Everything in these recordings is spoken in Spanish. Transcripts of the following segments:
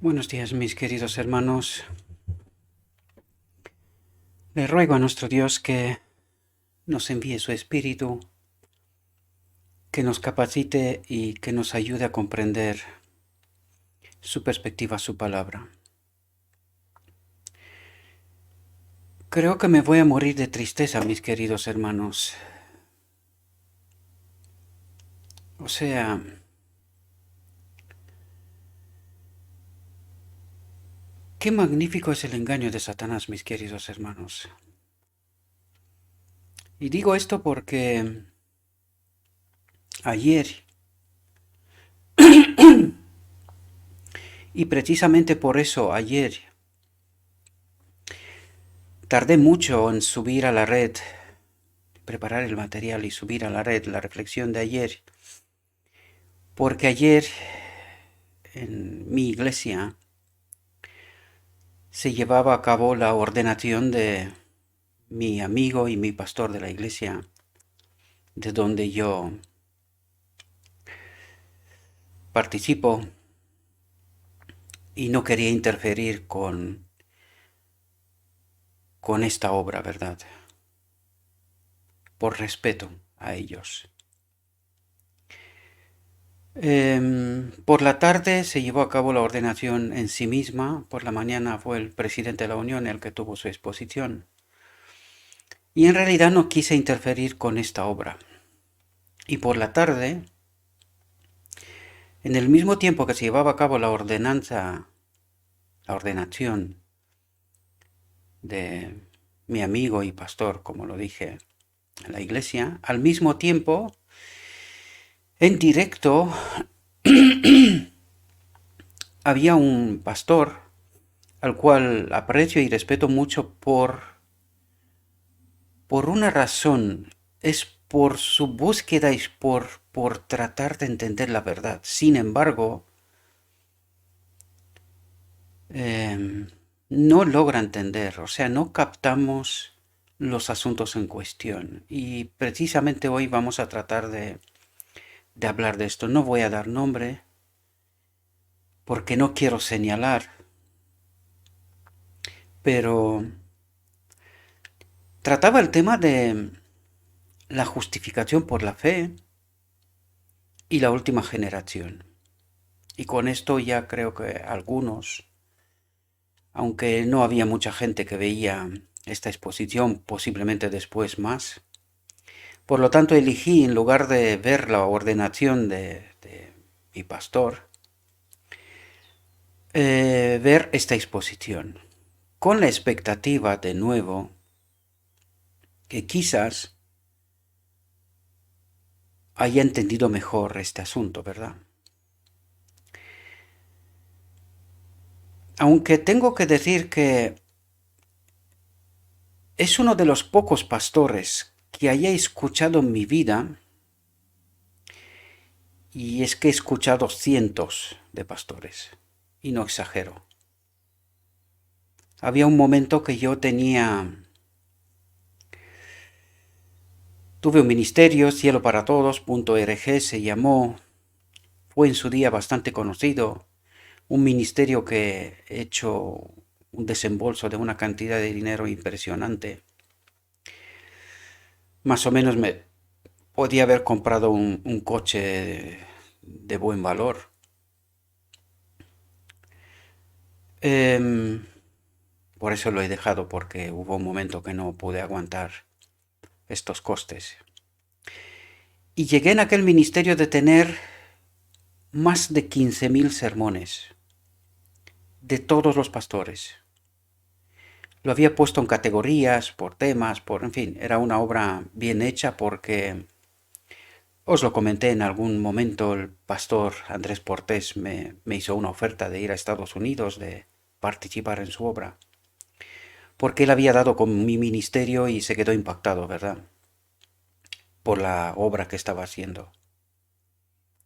Buenos días, mis queridos hermanos. Le ruego a nuestro Dios que nos envíe su Espíritu, que nos capacite y que nos ayude a comprender su perspectiva, su palabra. Creo que me voy a morir de tristeza, mis queridos hermanos. O sea, qué magnífico es el engaño de Satanás, mis queridos hermanos. Y digo esto porque ayer, y precisamente por eso ayer, tardé mucho en subir a la red, preparar el material y subir a la red la reflexión de ayer, porque ayer en mi iglesia se llevaba a cabo la ordenación de mi amigo y mi pastor de la iglesia, de donde yo participo, y no quería interferir con esta obra, ¿verdad? Por respeto a ellos. Por la tarde se llevó a cabo la ordenación en sí misma. Por la mañana fue el presidente de la Unión el que tuvo su exposición. Y en realidad no quise interferir con esta obra. Y por la tarde, en el mismo tiempo que se llevaba a cabo la ordenación de mi amigo y pastor, como lo dije, en la iglesia, al mismo tiempo, en directo, había un pastor al cual aprecio y respeto mucho por una razón. Es por su búsqueda y por tratar de entender la verdad. Sin embargo, no logra entender, o sea, no captamos los asuntos en cuestión. Y precisamente hoy vamos a tratar de hablar de esto. No voy a dar nombre porque no quiero señalar, pero trataba el tema de la justificación por la fe y la última generación. Y con esto ya creo que algunos, aunque no había mucha gente que veía esta exposición, posiblemente después más. Por lo tanto, elegí, en lugar de ver la ordenación de mi pastor, ver esta exposición, con la expectativa, de nuevo, que quizás haya entendido mejor este asunto, ¿verdad? Aunque tengo que decir que es uno de los pocos pastores que haya escuchado en mi vida, y es que he escuchado cientos de pastores, y no exagero. Había un momento que yo tuve un ministerio, Cielo para Todos.org se llamó, fue en su día bastante conocido, un ministerio que he hecho un desembolso de una cantidad de dinero impresionante. Más o menos me podía haber comprado un coche de buen valor. Em, por eso lo he dejado, porque hubo un momento que no pude aguantar estos costes. Y llegué en aquel ministerio de tener más de 15.000 sermones de todos los pastores. Lo había puesto en categorías, por temas, en fin, era una obra bien hecha porque, os lo comenté en algún momento, el pastor Andrés Portés me hizo una oferta de ir a Estados Unidos, de participar en su obra, porque él había dado con mi ministerio y se quedó impactado, ¿verdad? Por la obra que estaba haciendo.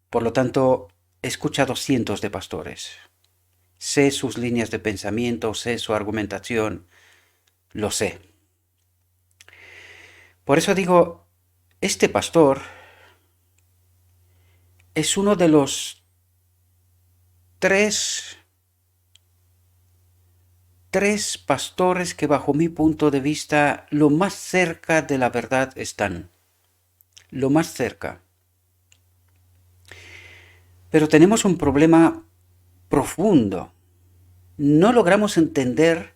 Por lo tanto, he escuchado cientos de pastores. Sé sus líneas de pensamiento, sé su argumentación, lo sé. Por eso digo, este pastor es uno de los tres tres pastores que bajo mi punto de vista lo más cerca de la verdad están. Lo más cerca. Pero tenemos un problema profundo. No logramos entender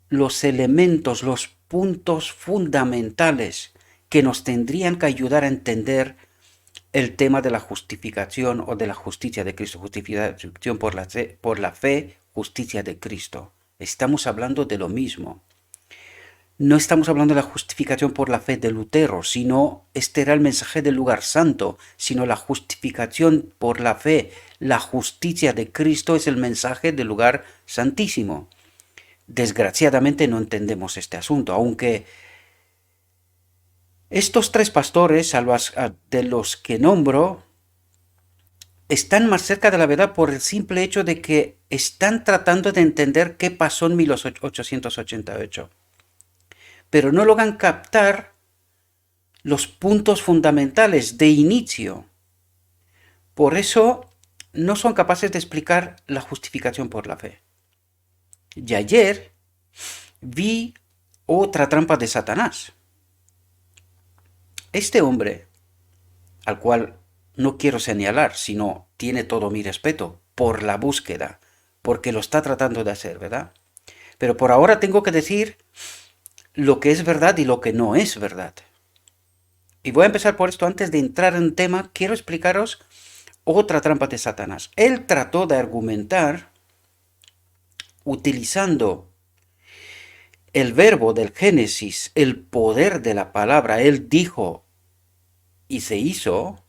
los elementos, los puntos fundamentales que nos tendrían que ayudar a entender el tema de la justificación o de la justicia de Cristo, justificación por la fe, justicia de Cristo. Estamos hablando de lo mismo. No estamos hablando de la justificación por la fe de Lutero, sino este era el mensaje del lugar santo, sino la justificación por la fe, la justicia de Cristo es el mensaje del lugar santísimo. Desgraciadamente no entendemos este asunto, aunque estos tres pastores de los que nombro están más cerca de la verdad por el simple hecho de que están tratando de entender qué pasó en 1888. Pero no logran captar los puntos fundamentales de inicio. Por eso no son capaces de explicar la justificación por la fe. Y ayer vi otra trampa de Satanás. Este hombre, al cual no quiero señalar, sino tiene todo mi respeto por la búsqueda, porque lo está tratando de hacer, ¿verdad? Pero por ahora tengo que decir lo que es verdad y lo que no es verdad. Y voy a empezar por esto. Antes de entrar en tema, quiero explicaros otra trampa de Satanás. Él trató de argumentar utilizando el verbo del Génesis, el poder de la palabra. Él dijo y se hizo.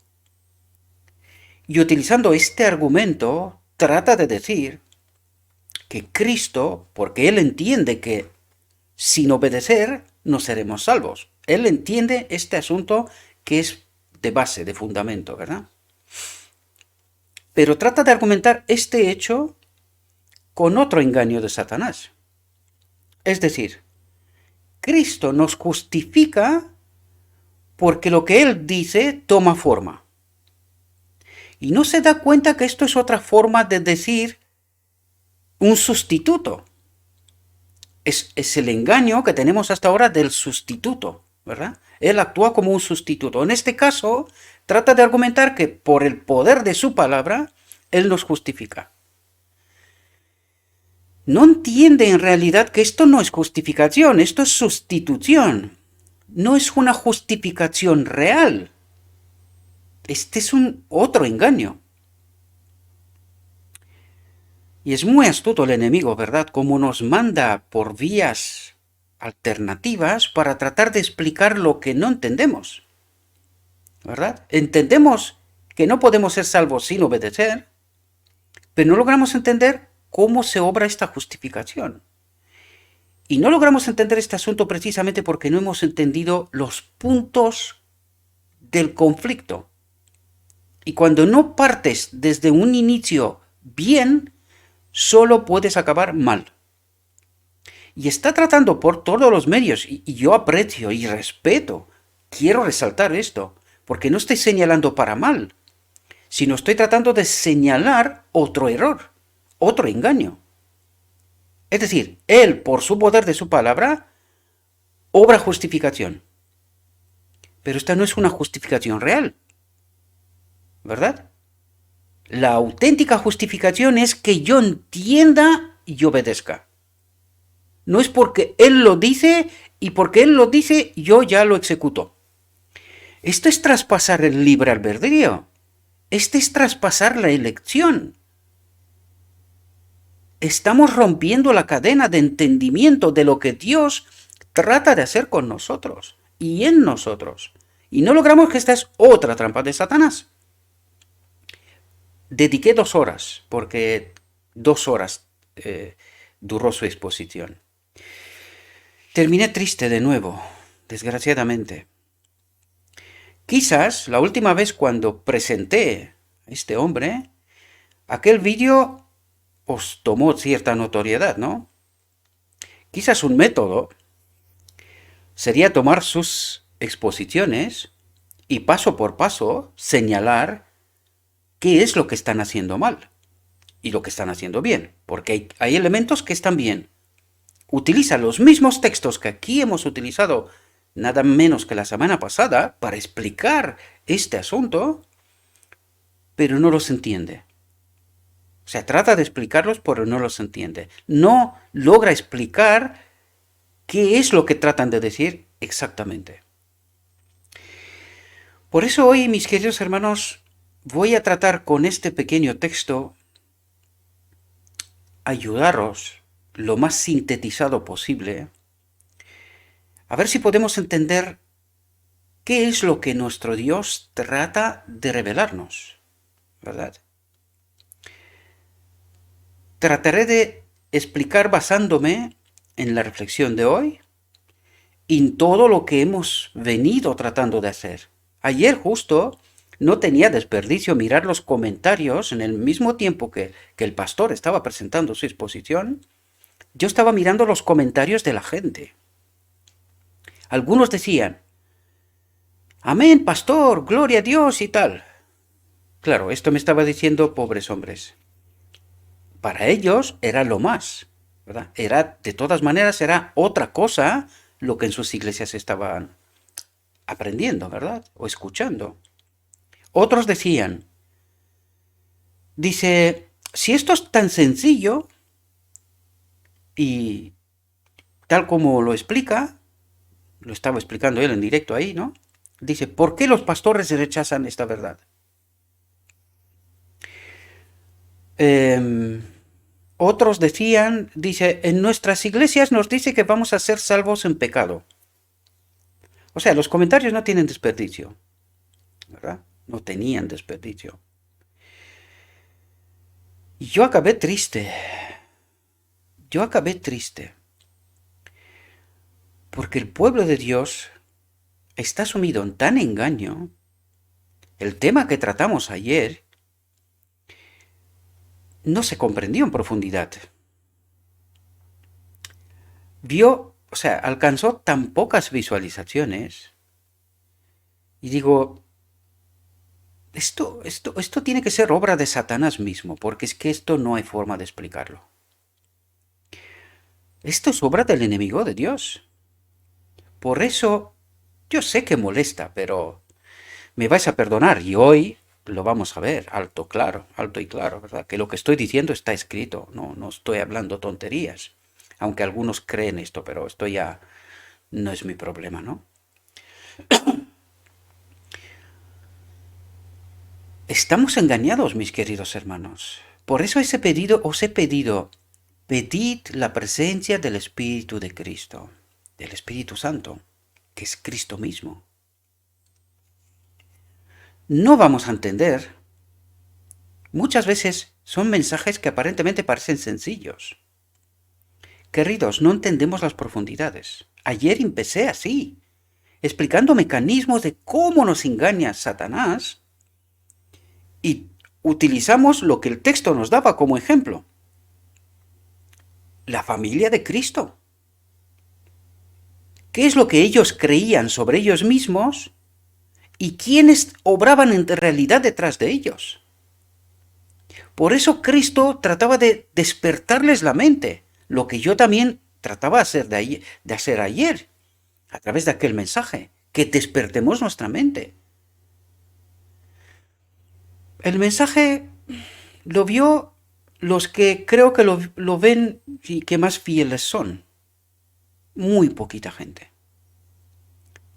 Y utilizando este argumento, trata de decir que Cristo, porque él entiende que sin obedecer no seremos salvos. Él entiende este asunto que es de base, de fundamento, ¿verdad? Pero trata de argumentar este hecho con otro engaño de Satanás. Es decir, Cristo nos justifica porque lo que Él dice toma forma. Y no se da cuenta que esto es otra forma de decir un sustituto. Es el engaño que tenemos hasta ahora del sustituto, ¿verdad? Él actúa como un sustituto. En este caso, trata de argumentar que por el poder de su palabra, Él nos justifica. No entiende en realidad que esto no es justificación, esto es sustitución. No es una justificación real. Este es otro engaño. Y es muy astuto el enemigo, ¿verdad? Como nos manda por vías alternativas para tratar de explicar lo que no entendemos, ¿verdad? Entendemos que no podemos ser salvos sin obedecer, pero no logramos entender cómo se obra esta justificación. Y no logramos entender este asunto precisamente porque no hemos entendido los puntos del conflicto. Y cuando no partes desde un inicio bien, solo puedes acabar mal. Y está tratando por todos los medios, y yo aprecio y respeto, quiero resaltar esto, porque no estoy señalando para mal, sino estoy tratando de señalar otro error, otro engaño. Es decir, Él, por su poder de su palabra, obra justificación. Pero esta no es una justificación real, ¿verdad? La auténtica justificación es que yo entienda y obedezca. No es porque Él lo dice y porque Él lo dice yo ya lo ejecuto. Esto es traspasar el libre albedrío. Este es traspasar la elección. Estamos rompiendo la cadena de entendimiento de lo que Dios trata de hacer con nosotros y en nosotros. Y no logramos que esta es otra trampa de Satanás. Dediqué 2 horas, porque 2 horas duró su exposición. Terminé triste de nuevo, desgraciadamente. Quizás la última vez cuando presenté a este hombre, aquel vídeo os tomó cierta notoriedad, ¿no? Quizás un método sería tomar sus exposiciones y paso por paso señalar qué es lo que están haciendo mal y lo que están haciendo bien, porque hay elementos que están bien, utiliza los mismos textos que aquí hemos utilizado nada menos que la semana pasada para explicar este asunto, pero no los entiende. O sea, trata de explicarlos, pero no los entiende. No logra explicar qué es lo que tratan de decir exactamente. Por eso hoy, mis queridos hermanos, voy a tratar con este pequeño texto ayudaros lo más sintetizado posible, a ver si podemos entender qué es lo que nuestro Dios trata de revelarnos, ¿verdad? Trataré de explicar basándome en la reflexión de hoy y en todo lo que hemos venido tratando de hacer. Ayer justo no tenía desperdicio mirar los comentarios en el mismo tiempo que el pastor estaba presentando su exposición. Yo estaba mirando los comentarios de la gente. Algunos decían, amén, pastor, gloria a Dios y tal. Claro, esto me estaba diciendo pobres hombres. Para ellos era lo más, ¿verdad? De todas maneras, era otra cosa lo que en sus iglesias estaban aprendiendo, ¿verdad? O escuchando. Otros decían, dice, si esto es tan sencillo y tal como lo explica, lo estaba explicando él en directo ahí, ¿no? Dice, ¿por qué los pastores rechazan esta verdad? Otros decían, dice, en nuestras iglesias nos dice que vamos a ser salvos en pecado. O sea, los comentarios no tienen desperdicio, ¿verdad? No tenían desperdicio. Y yo acabé triste. Porque el pueblo de Dios está sumido en tan engaño. El tema que tratamos ayer no se comprendió en profundidad. Alcanzó tan pocas visualizaciones. Y digo, esto tiene que ser obra de Satanás mismo, porque es que esto no hay forma de explicarlo. Esto es obra del enemigo de Dios. Por eso, yo sé que molesta, pero me vais a perdonar y hoy lo vamos a ver, alto y claro, ¿verdad? Que lo que estoy diciendo está escrito, no estoy hablando tonterías. Aunque algunos creen esto, pero esto ya no es mi problema, ¿no? Estamos engañados, mis queridos hermanos. Por eso os he pedido, pedid la presencia del Espíritu de Cristo, del Espíritu Santo, que es Cristo mismo. No vamos a entender. Muchas veces son mensajes que aparentemente parecen sencillos. Queridos, no entendemos las profundidades. Ayer empecé así, explicando mecanismos de cómo nos engaña Satanás y utilizamos lo que el texto nos daba como ejemplo. La familia de Cristo. ¿Qué es lo que ellos creían sobre ellos mismos y quiénes obraban en realidad detrás de ellos? Por eso Cristo trataba de despertarles la mente, lo que yo también trataba de hacer ayer, a través de aquel mensaje, que despertemos nuestra mente. El mensaje lo vio los que creo que lo ven y que más fieles son. Muy poquita gente.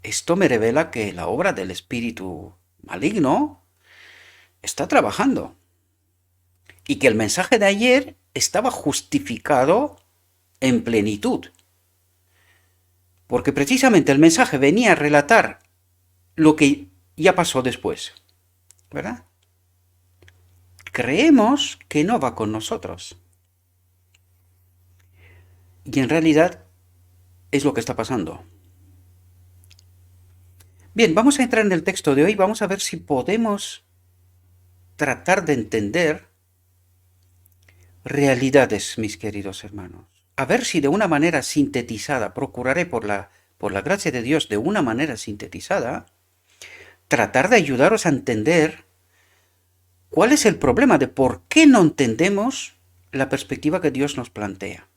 Esto me revela que la obra del espíritu maligno está trabajando. Y que el mensaje de ayer estaba justificado en plenitud. Porque precisamente el mensaje venía a relatar lo que ya pasó después. ¿Verdad? Creemos que no va con nosotros. Y en realidad es lo que está pasando. Bien, vamos a entrar en el texto de hoy. Vamos a ver si podemos tratar de entender realidades, mis queridos hermanos. A ver si de una manera sintetizada, procuraré por la gracia de Dios, de una manera sintetizada, tratar de ayudaros a entender cuál es el problema de por qué no entendemos la perspectiva que Dios nos plantea.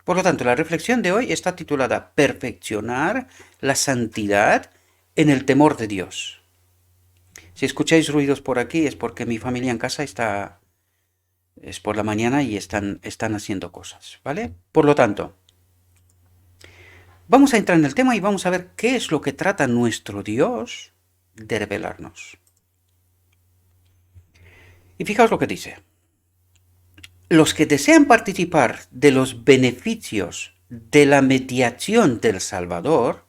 Por lo tanto, la reflexión de hoy está titulada Perfeccionar la santidad en el temor de Dios. Si escucháis ruidos por aquí es porque mi familia en casa es por la mañana y están haciendo cosas, ¿vale? Por lo tanto, vamos a entrar en el tema y vamos a ver qué es lo que trata nuestro Dios de revelarnos. Y fijaos lo que dice. Los que desean participar de los beneficios de la mediación del Salvador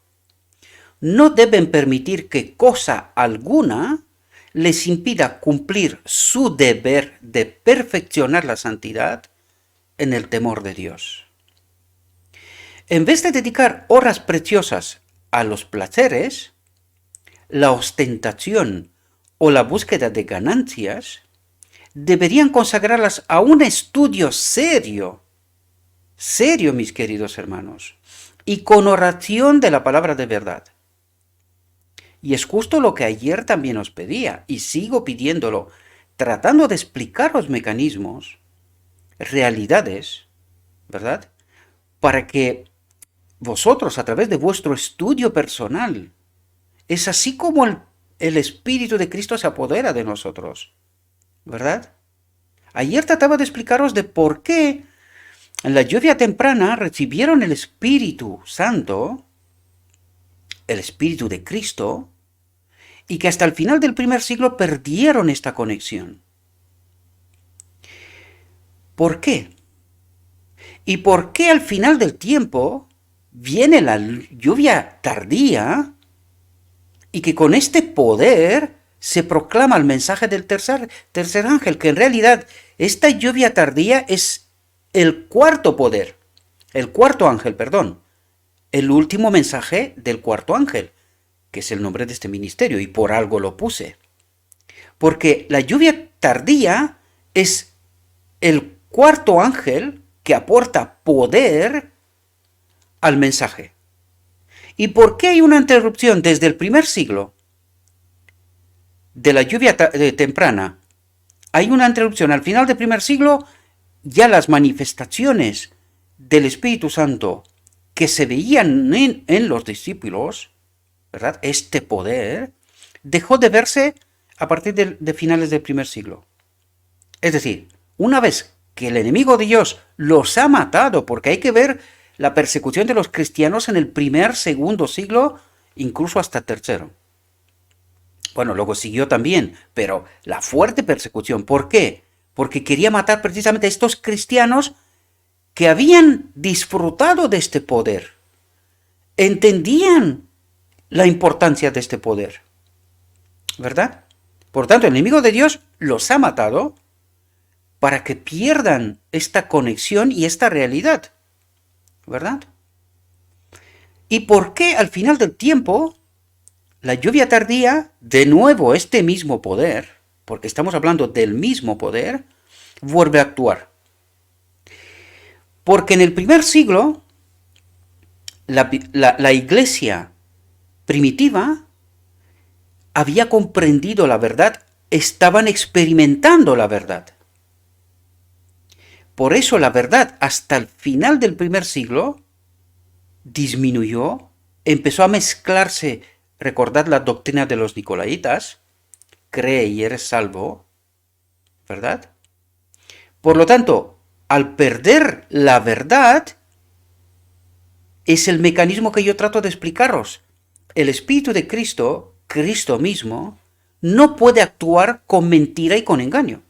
no deben permitir que cosa alguna les impida cumplir su deber de perfeccionar la santidad en el temor de Dios. En vez de dedicar horas preciosas a los placeres, la ostentación o la búsqueda de ganancias, deberían consagrarlas a un estudio serio, mis queridos hermanos, y con oración de la palabra de verdad. Y es justo lo que ayer también os pedía, y sigo pidiéndolo, tratando de explicar los mecanismos, realidades, ¿verdad? Para que vosotros, a través de vuestro estudio personal, es así como el Espíritu de Cristo se apodera de nosotros, ¿verdad? Ayer trataba de explicaros de por qué en la lluvia temprana recibieron el Espíritu Santo, el Espíritu de Cristo, y que hasta el final del primer siglo perdieron esta conexión. ¿Por qué? ¿Y por qué al final del tiempo viene la lluvia tardía y que con este poder se proclama el mensaje del tercer ángel, que en realidad esta lluvia tardía es el cuarto ángel, el último mensaje del cuarto ángel, que es el nombre de este ministerio, y por algo lo puse. Porque la lluvia tardía es el cuarto ángel que aporta poder al mensaje. ¿Y por qué hay una interrupción desde el primer siglo de la lluvia temprana? Hay una interrupción al final del primer siglo, ya las manifestaciones del Espíritu Santo que se veían en los discípulos, ¿verdad? Este poder dejó de verse a partir de finales del primer siglo. Es decir, una vez que el enemigo de Dios los ha matado, porque hay que ver la persecución de los cristianos en el primer, segundo siglo, incluso hasta tercero. Bueno, luego siguió también, pero la fuerte persecución, ¿por qué? Porque quería matar precisamente a estos cristianos que habían disfrutado de este poder, entendían la importancia de este poder, ¿verdad? Por tanto, el enemigo de Dios los ha matado para que pierdan esta conexión y esta realidad, ¿verdad? ¿Y por qué al final del tiempo la lluvia tardía, de nuevo este mismo poder, porque estamos hablando del mismo poder, vuelve a actuar? Porque en el primer siglo la iglesia primitiva había comprendido la verdad, estaban experimentando la verdad. Por eso la verdad hasta el final del primer siglo disminuyó, empezó a mezclarse. Recordad la doctrina de los nicolaitas, cree y eres salvo, ¿verdad? Por lo tanto, al perder la verdad, es el mecanismo que yo trato de explicaros. El Espíritu de Cristo, Cristo mismo, no puede actuar con mentira y con engaño.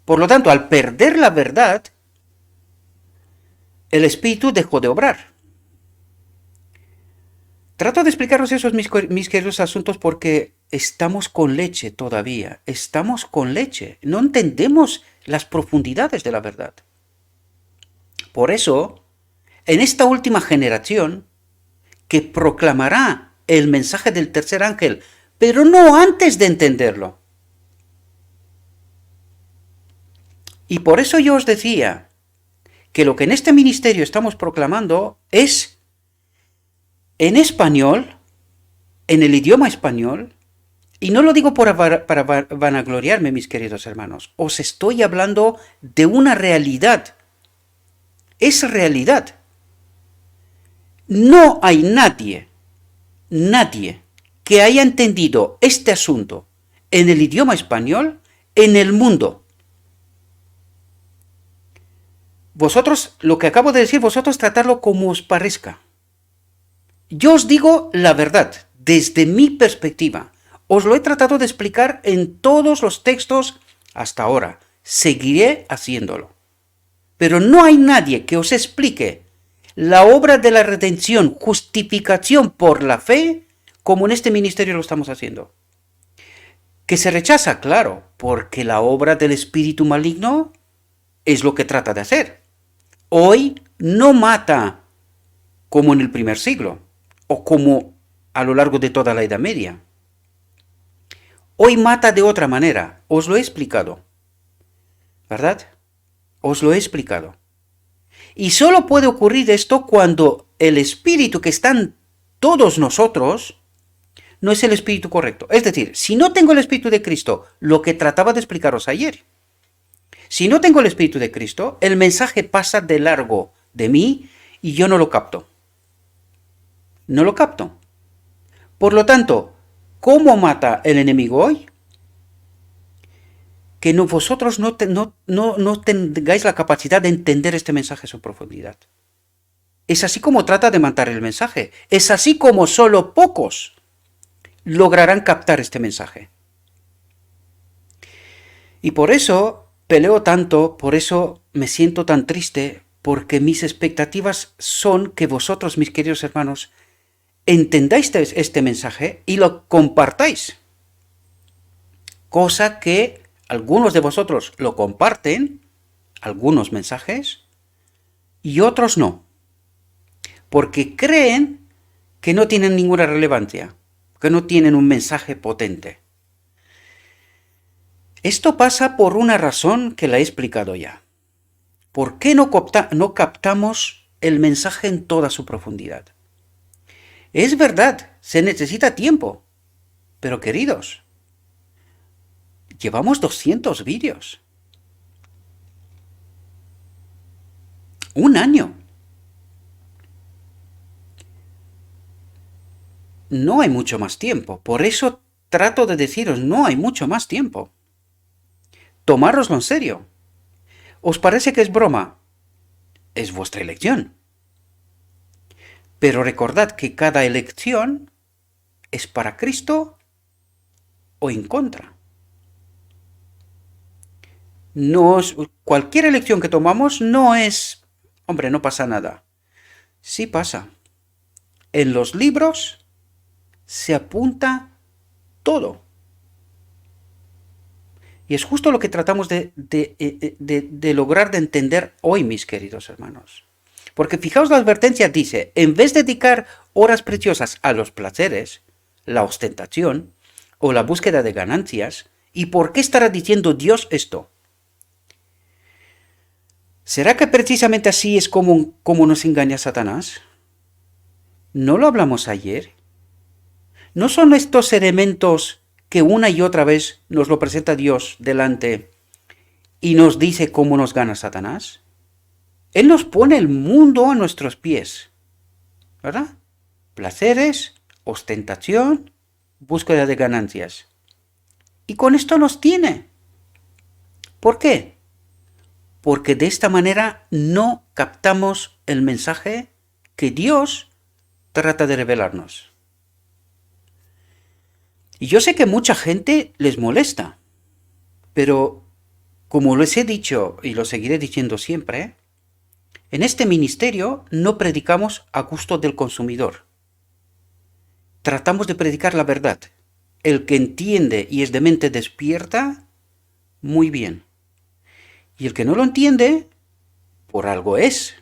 Por lo tanto, al perder la verdad, el Espíritu dejó de obrar. Trato de explicaros esos mis queridos asuntos porque estamos con leche todavía, estamos con leche, no entendemos las profundidades de la verdad. Por eso, en esta última generación, que proclamará el mensaje del tercer ángel, pero no antes de entenderlo. Y por eso yo os decía que lo que en este ministerio estamos proclamando es en español, en el idioma español, y no lo digo para vanagloriarme, mis queridos hermanos, os estoy hablando de una realidad. Es realidad. No hay nadie que haya entendido este asunto en el idioma español en el mundo. Vosotros, lo que acabo de decir, vosotros tratadlo como os parezca. Yo os digo la verdad, desde mi perspectiva. Os lo he tratado de explicar en todos los textos hasta ahora. Seguiré haciéndolo. Pero no hay nadie que os explique la obra de la redención, justificación por la fe, como en este ministerio lo estamos haciendo. Que se rechaza, claro, porque la obra del espíritu maligno es lo que trata de hacer. Hoy no mata como en el primer siglo, o como a lo largo de toda la Edad Media. Hoy mata de otra manera, os lo he explicado, ¿verdad? Os lo he explicado. Y solo puede ocurrir esto cuando el espíritu que está en todos nosotros no es el espíritu correcto. Es decir, si no tengo el espíritu de Cristo, lo que trataba de explicaros ayer, si no tengo el espíritu de Cristo, el mensaje pasa de largo de mí y yo no lo capto. No lo capto. Por lo tanto, ¿cómo mata el enemigo hoy? Que vosotros no tengáis la capacidad de entender este mensaje en su profundidad. Es así como trata de matar el mensaje. Es así como solo pocos lograrán captar este mensaje. Y por eso peleo tanto, por eso me siento tan triste, porque mis expectativas son que vosotros, mis queridos hermanos, entendáis este mensaje y lo compartáis. Cosa que algunos de vosotros lo comparten, algunos mensajes, y otros no. Porque creen que no tienen ninguna relevancia, que no tienen un mensaje potente. Esto pasa por una razón que la he explicado ya. ¿Por qué no captamos el mensaje en toda su profundidad? Es verdad, se necesita tiempo, pero queridos, llevamos 200 vídeos. Un año. No hay mucho más tiempo. Por eso trato de deciros, no hay mucho más tiempo. Tomároslo en serio. ¿Os parece que es broma? Es vuestra elección. Pero recordad que cada elección es para Cristo o en contra. Cualquier elección que tomamos no es, hombre, no pasa nada. Sí pasa. En los libros se apunta todo. Y es justo lo que tratamos de lograr de entender hoy, mis queridos hermanos. Porque fijaos, la advertencia dice, en vez de dedicar horas preciosas a los placeres, la ostentación o la búsqueda de ganancias, ¿y por qué estará diciendo Dios esto? ¿Será que precisamente así es como nos engaña Satanás? ¿No lo hablamos ayer? ¿No son estos elementos que una y otra vez nos lo presenta Dios delante y nos dice cómo nos gana Satanás? Él nos pone el mundo a nuestros pies, ¿verdad? Placeres, ostentación, búsqueda de ganancias. Y con esto nos tiene. ¿Por qué? Porque de esta manera no captamos el mensaje que Dios trata de revelarnos. Y yo sé que mucha gente les molesta, pero como les he dicho y lo seguiré diciendo siempre, en este ministerio no predicamos a gusto del consumidor. Tratamos de predicar la verdad. El que entiende y es de mente despierta, muy bien. Y el que no lo entiende, por algo es.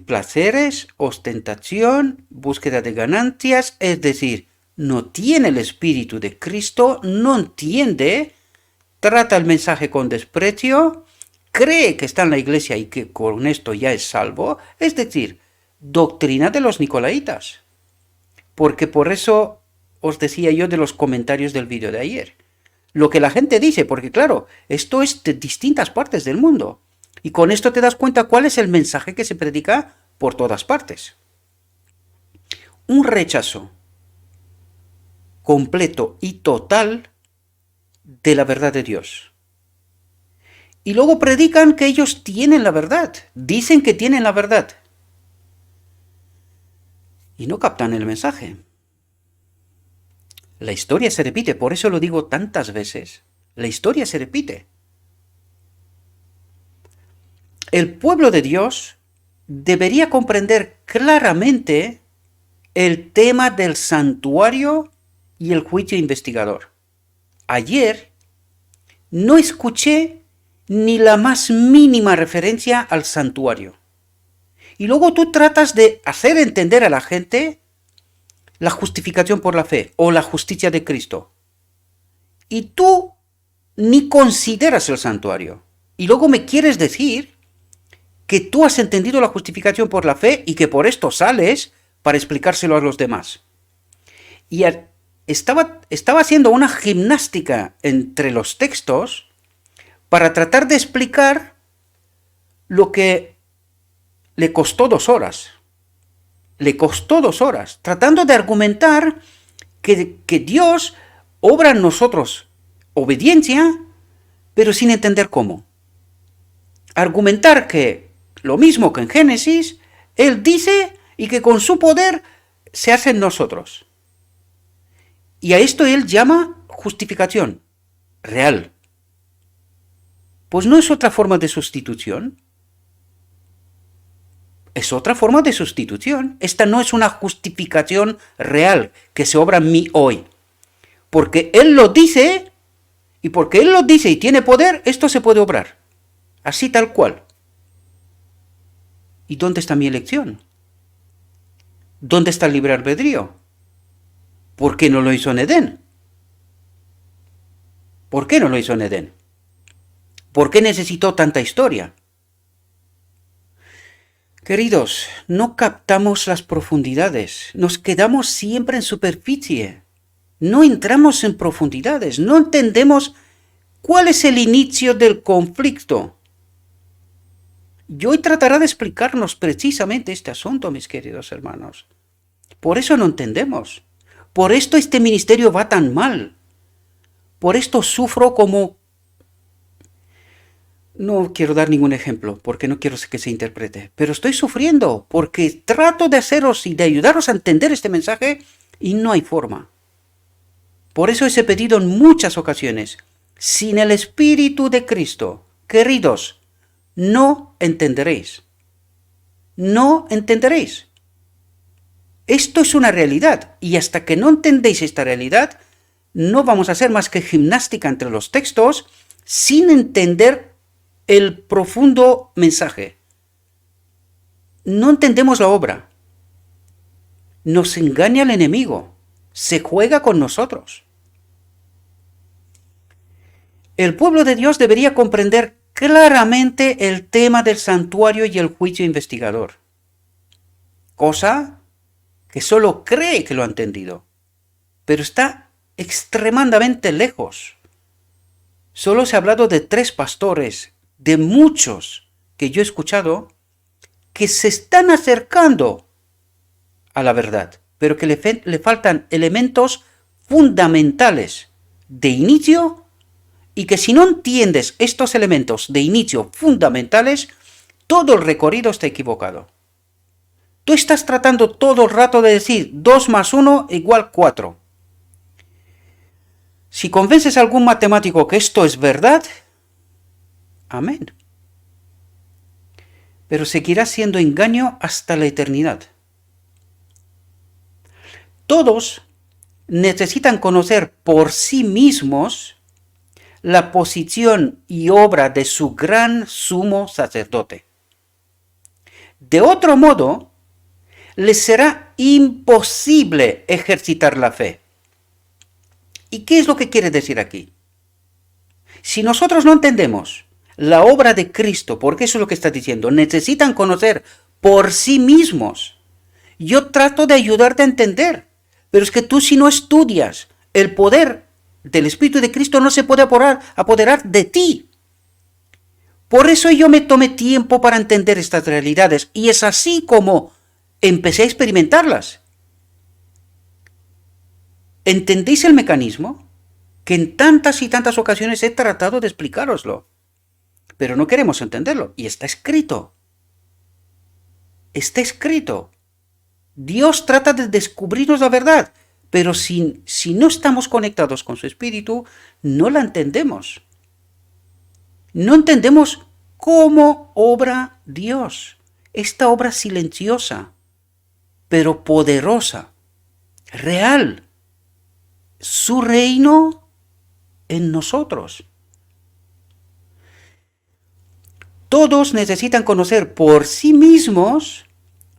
Placeres, ostentación, búsqueda de ganancias, es decir, no tiene el espíritu de Cristo, no entiende, trata el mensaje con desprecio, cree que está en la iglesia y que con esto ya es salvo, es decir, doctrina de los nicolaitas. Porque por eso os decía yo de los comentarios del vídeo de ayer. Lo que la gente dice, porque claro, esto es de distintas partes del mundo. Y con esto te das cuenta cuál es el mensaje que se predica por todas partes. Un rechazo completo y total de la verdad de Dios. Y luego predican que ellos tienen la verdad, dicen que tienen la verdad. Y no captan el mensaje. La historia se repite, por eso lo digo tantas veces. La historia se repite. El pueblo de Dios debería comprender claramente el tema del santuario y el juicio investigador. Ayer no escuché ni la más mínima referencia al santuario. Y luego tú tratas de hacer entender a la gente la justificación por la fe o la justicia de Cristo. Y tú ni consideras el santuario. Y luego me quieres decir que tú has entendido la justificación por la fe y que por esto sales para explicárselo a los demás. Y estaba haciendo una gimnástica entre los textos para tratar de explicar lo que le costó 2 horas. Le costó 2 horas, tratando de argumentar que Dios obra en nosotros obediencia, pero sin entender cómo. Argumentar que lo mismo que en Génesis, Él dice y que con su poder se hace en nosotros. Y a esto Él llama justificación real. Pues no es otra forma de sustitución. Es otra forma de sustitución. Esta no es una justificación real que se obra en mí hoy. Porque Él lo dice, y porque Él lo dice y tiene poder, esto se puede obrar. Así tal cual. ¿Y dónde está mi elección? ¿Dónde está el libre albedrío? ¿Por qué no lo hizo en Edén? ¿Por qué no lo hizo en Edén? ¿Por qué necesitó tanta historia? Queridos, no captamos las profundidades, nos quedamos siempre en superficie, no entramos en profundidades, no entendemos cuál es el inicio del conflicto. Y hoy tratará de explicarnos precisamente este asunto, mis queridos hermanos. Por eso no entendemos, por esto este ministerio va tan mal, por esto sufro como... No quiero dar ningún ejemplo, porque no quiero que se interprete, pero estoy sufriendo porque trato de haceros y de ayudaros a entender este mensaje y no hay forma. Por eso os he pedido en muchas ocasiones, sin el Espíritu de Cristo, queridos, no entenderéis. No entenderéis. Esto es una realidad y hasta que no entendéis esta realidad, no vamos a hacer más que gimnástica entre los textos sin entender el profundo mensaje. No entendemos la obra. Nos engaña el enemigo. Se juega con nosotros. El pueblo de Dios debería comprender claramente el tema del santuario y el juicio investigador. Cosa que solo cree que lo ha entendido. Pero está extremadamente lejos. Solo se ha hablado de 3 pastores, de muchos que yo he escuchado, que se están acercando a la verdad, pero que le faltan elementos fundamentales de inicio y que si no entiendes estos elementos de inicio fundamentales, todo el recorrido está equivocado. Tú estás tratando todo el rato de decir 2 más 1 igual 4. Si convences a algún matemático que esto es verdad, amén. Pero seguirá siendo engaño hasta la eternidad. Todos necesitan conocer por sí mismos la posición y obra de su gran sumo sacerdote. De otro modo, les será imposible ejercitar la fe. ¿Y qué es lo que quiere decir aquí? Si nosotros no entendemos la obra de Cristo, porque eso es lo que está diciendo, necesitan conocer por sí mismos. Yo trato de ayudarte a entender, pero es que tú si no estudias el poder del Espíritu de Cristo no se puede apoderar de ti. Por eso yo me tomé tiempo para entender estas realidades y es así como empecé a experimentarlas. ¿Entendéis el mecanismo? Que en tantas y tantas ocasiones he tratado de explicároslo, pero no queremos entenderlo y está escrito. Está escrito. Dios trata de descubrirnos la verdad, pero si no estamos conectados con su espíritu, no la entendemos. No entendemos cómo obra Dios. Esta obra silenciosa, pero poderosa, real. Su reino en nosotros. Todos necesitan conocer por sí mismos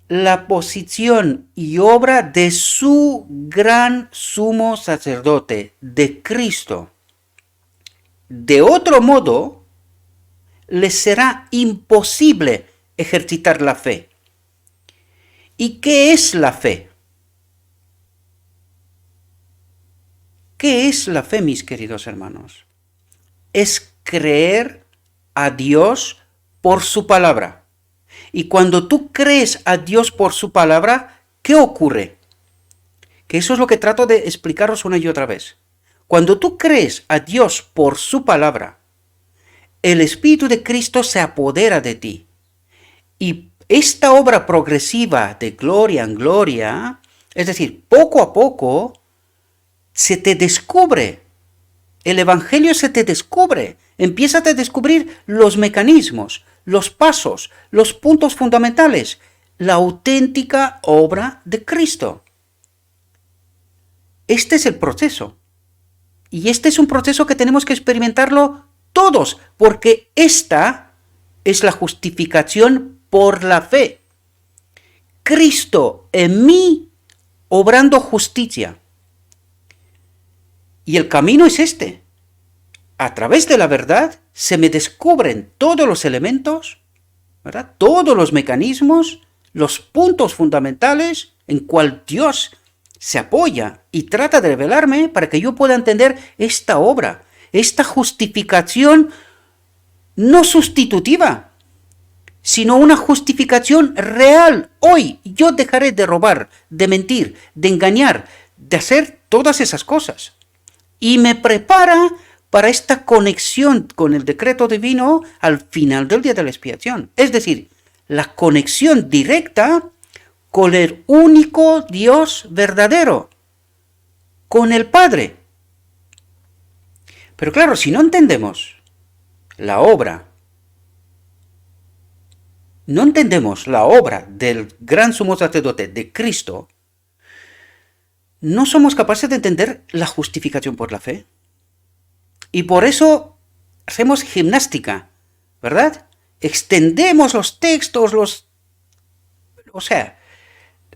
la posición y obra de su gran sumo sacerdote, de Cristo. De otro modo, les será imposible ejercitar la fe. ¿Y qué es la fe? ¿Qué es la fe, mis queridos hermanos? Es creer a Dios por su palabra. Y cuando tú crees a Dios por su palabra, ¿qué ocurre? Que eso es lo que trato de explicaros una y otra vez. Cuando tú crees a Dios por su palabra, el Espíritu de Cristo se apodera de ti. Y esta obra progresiva de gloria en gloria, es decir, poco a poco, se te descubre. El Evangelio se te descubre. Empiezas a descubrir los mecanismos, los pasos, los puntos fundamentales, la auténtica obra de Cristo. Este es el proceso. Y este es un proceso que tenemos que experimentarlo todos, porque esta es la justificación por la fe. Cristo en mí obrando justicia. Y el camino es este. A través de la verdad se me descubren todos los elementos, ¿verdad? Todos los mecanismos, los puntos fundamentales en cual Dios se apoya y trata de revelarme para que yo pueda entender esta obra, esta justificación no sustitutiva, sino una justificación real. Hoy yo dejaré de robar, de mentir, de engañar, de hacer todas esas cosas. Y me prepara para esta conexión con el decreto divino al final del día de la expiación. Es decir, la conexión directa con el único Dios verdadero, con el Padre. Pero claro, si no entendemos la obra, no entendemos la obra del gran sumo sacerdote de Cristo, no somos capaces de entender la justificación por la fe. Y por eso hacemos gimnástica, ¿verdad? Extendemos los textos,